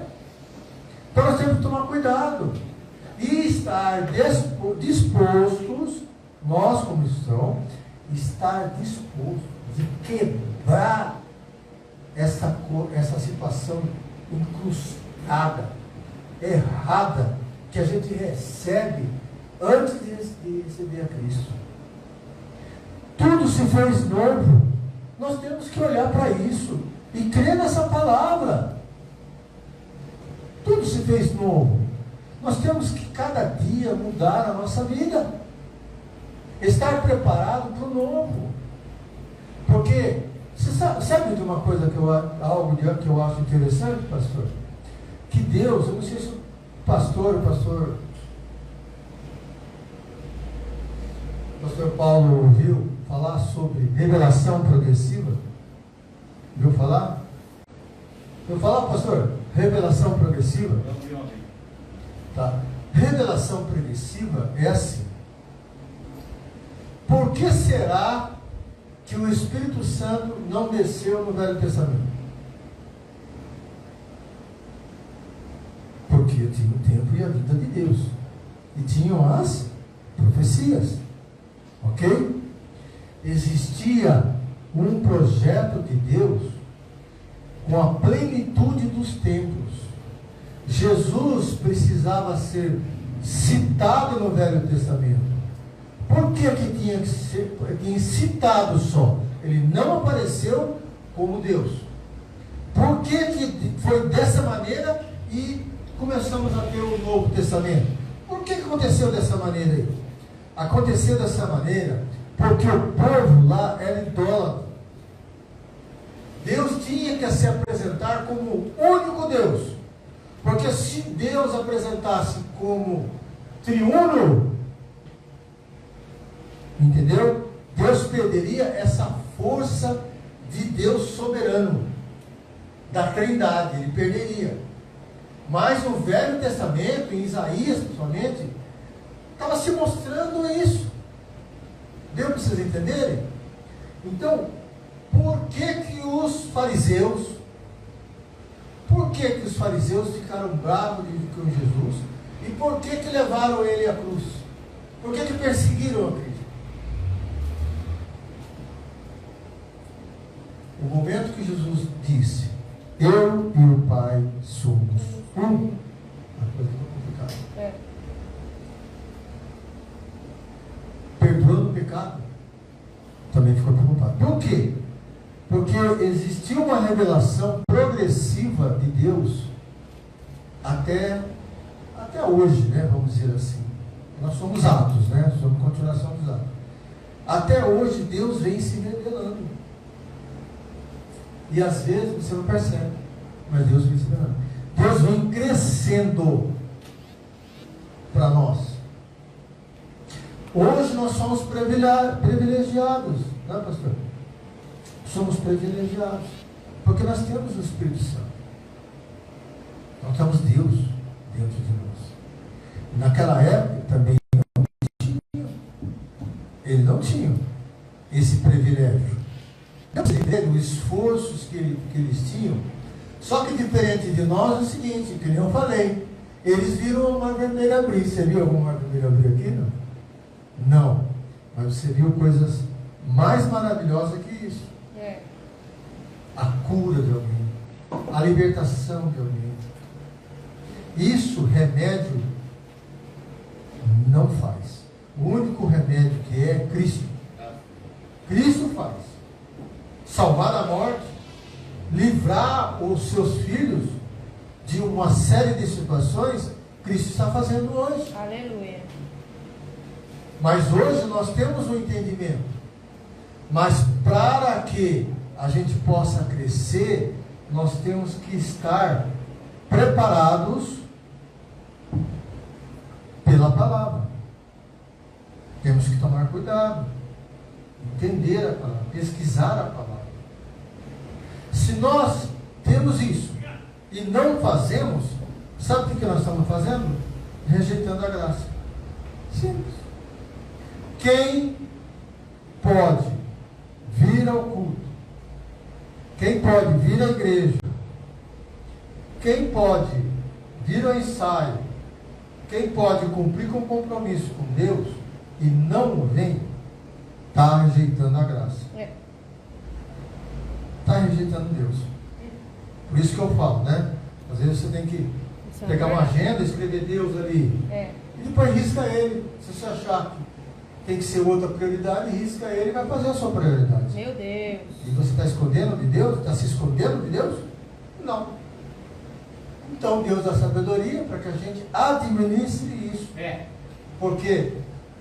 Então nós temos que tomar cuidado e estar dispostos, nós como cristãos, estar dispostos de quebrar essa situação incrustada, errada, que a gente recebe antes de receber a Cristo. Tudo se fez novo. Nós temos que olhar para isso e crer nessa palavra. Tudo se fez novo. Nós temos que cada dia mudar a nossa vida. Estar preparado para o novo. Porque, você sabe de uma coisa algo que eu acho interessante, pastor? Que Deus, eu não sei se o pastor Paulo ouviu falar sobre revelação progressiva. Viu falar? Viu falar, pastor? Revelação progressiva? Tá. Revelação progressiva é assim. Por que será que o Espírito Santo não desceu no Velho Testamento? Porque tinha o tempo e a vida de Deus. E tinham as profecias. Ok? Existia um projeto de Deus com a plenitude dos tempos. Jesus precisava ser citado no Velho Testamento. Por que tinha que ser citado só? Ele não apareceu como Deus. Por que foi dessa maneira e começamos a ter o Novo Testamento? Por que aconteceu dessa maneira aí? Aconteceu dessa maneira porque o povo lá era idólatra. Deus tinha que se apresentar como o único Deus. Porque se Deus apresentasse como triuno, entendeu? Deus perderia essa força de Deus soberano, da Trindade, ele perderia. Mas no Velho Testamento, em Isaías principalmente, estava se mostrando isso. Deu para vocês entenderem? Então, por que os fariseus ficaram bravos com Jesus? E por que levaram ele à cruz? Por que perseguiram a Cristo? O momento que Jesus disse, eu e o Pai somos um, a coisa ficou complicada. Perdoando o pecado, também ficou preocupado. Por quê? Porque existiu uma revelação progressiva de Deus até hoje, né? Vamos dizer assim. Nós somos atos, né? Somos continuação dos atos. Até hoje Deus vem se revelando. E às vezes você não percebe, mas Deus vem se revelando. Deus vem crescendo para nós. Hoje nós somos privilegiados, né, pastor? Somos privilegiados, porque nós temos o Espírito Santo. Nós temos Deus dentro de nós. Naquela época também não tinha. Eles não tinham esse privilégio. Os esforços que eles tinham. Só que diferente de nós é o seguinte, que nem eu falei, eles viram uma vermelha abrir. Você viu alguma vermelha abrir aqui? Não. Mas você viu coisas mais maravilhosas que isso. A cura de alguém, a libertação de alguém. Isso remédio não faz. O único remédio que é Cristo. Cristo faz. Salvar da morte, livrar os seus filhos de uma série de situações, Cristo está fazendo hoje. Aleluia. Mas hoje nós temos um entendimento. Mas para que a gente possa crescer, nós temos que estar preparados pela palavra. Temos que tomar cuidado. entender a palavra, pesquisar a palavra. Se nós temos isso e não fazemos, sabe o que nós estamos fazendo? Rejeitando a graça. Simples. Quem pode vir ao culto? Quem pode vir à igreja? Quem pode vir ao ensaio? Quem pode cumprir com o compromisso com Deus e não vem, está rejeitando a graça. Está rejeitando Deus. Por isso que eu falo, né? Às vezes você tem que pegar uma agenda, escrever Deus ali. E depois risca ele. Se você achar que tem que ser outra prioridade, risca ele e vai fazer a sua prioridade. Meu Deus. E você está escondendo de Deus? Está se escondendo de Deus? Não. Então Deus dá sabedoria para que a gente administre isso. Porque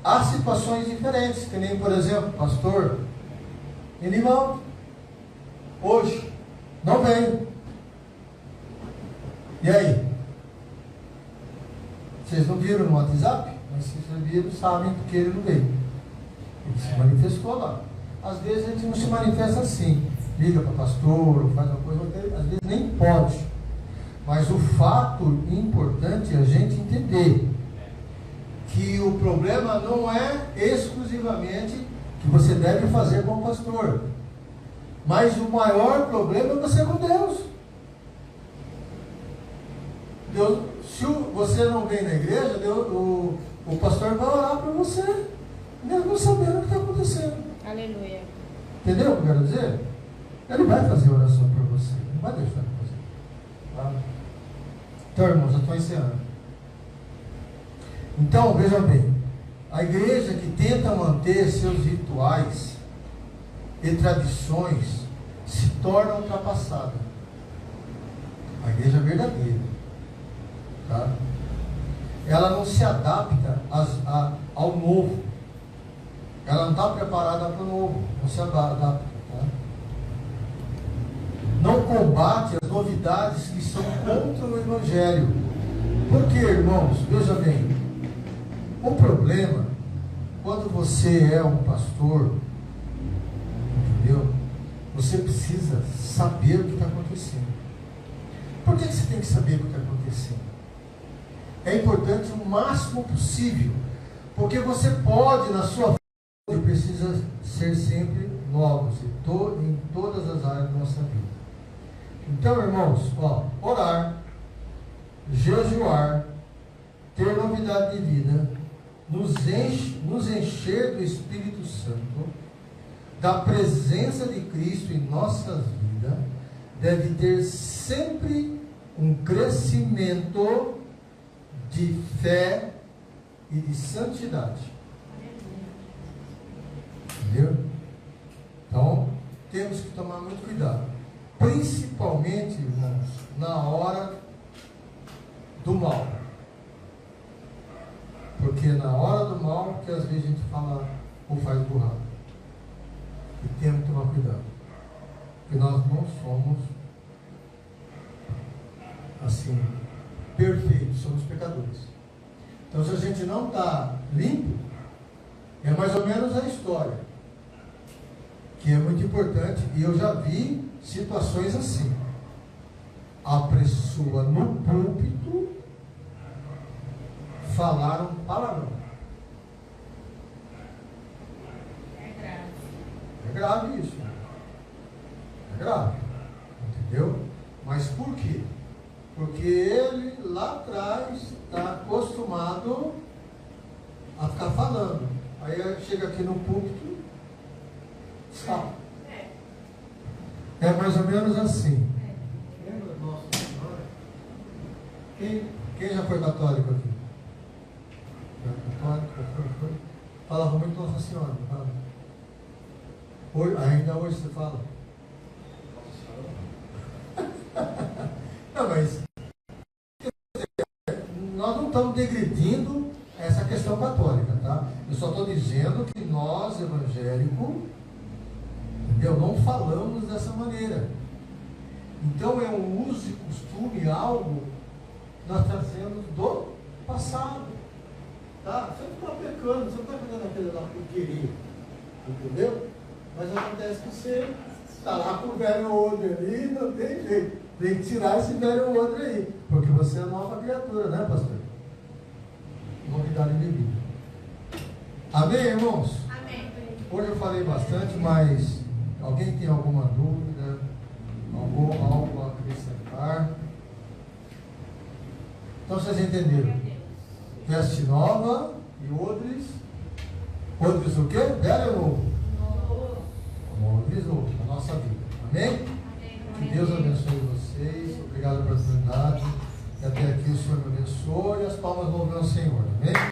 há situações diferentes, que nem, por exemplo, pastor Enivaldo, hoje não veio. E aí? Vocês não viram no WhatsApp? Mas se vocês viram, sabem porque ele não veio. Ele se manifestou lá. Às vezes a gente não se manifesta assim. Liga para o pastor, ou faz uma coisa, às vezes nem pode. Mas o fato importante é a gente entender que o problema não é exclusivamente que você deve fazer com o pastor. Mas o maior problema é você com Deus. Deus, se você não vem na igreja, o pastor vai orar para você, mesmo sabendo o que está acontecendo. Aleluia. Entendeu o que eu quero dizer? Ele vai fazer oração por você, não vai deixar de fazer. Tá? Então, irmãos, eu estou encerrando. Então, veja bem, a igreja que tenta manter seus rituais e tradições se torna ultrapassada. A igreja verdadeira, tá? Ela não se adapta ao novo. Ela não está preparada para o novo. Não se adapta. Tá? Não combate as novidades que são contra o Evangelho. Porque, irmãos, veja bem, o problema, quando você é um pastor, entendeu? Você precisa saber o que está acontecendo. Por que você tem que saber o que está acontecendo? É importante o máximo possível, porque você pode, na sua vida, precisa ser sempre novos em todas as áreas da nossa vida. Então, irmãos, orar, jejuar, ter novidade de vida, nos encher do Espírito Santo, da presença de Cristo em nossas vidas, deve ter sempre um crescimento de fé e de santidade. Entendeu? Então, temos que tomar muito cuidado. Principalmente, irmãos, na hora do mal. Porque na hora do mal, que às vezes a gente fala ou faz burrado. E temos que tomar cuidado. Porque nós não somos assim, perfeitos, somos pecadores. Então, se a gente não está limpo, é mais ou menos a história, que é muito importante, e eu já vi situações assim. A pessoa no púlpito falaram palavrão. É grave isso. É grave. Entendeu? Mas por quê? Porque ele lá atrás está acostumado a ficar falando. Aí chega aqui no púlpito, fala. É mais ou menos assim. Lembra do Nossa Senhora? Quem já foi católico aqui? Católico? Foi? Falava muito Nossa Senhora, não fala? Hoje, ainda hoje você fala? Não, mas nós não estamos degredindo essa questão católica, tá? Eu só estou dizendo que nós, evangélicos, entendeu? Não falamos dessa maneira. Então é um uso e costume, algo que nós trazemos do passado. Tá? Você não está pecando, você não está fazendo aquele lá por querer. Entendeu? Mas acontece que você está lá com o velho odre ali, não tem jeito. Tem que tirar esse velho odre aí. Porque você é nova criatura, né, pastor? Novidade de vida. Amém, irmãos? Amém. Hoje eu falei bastante, mas alguém tem alguma dúvida? Algo a acrescentar? Então vocês entenderam? Veste nova e odres. Odres o quê? Velho ou novo? Odres novo, na nossa vida. Amém? Que Deus abençoe vocês. Obrigado pela oportunidade. E até aqui o Senhor me abençoe. E as palmas louvam ao Senhor. Amém?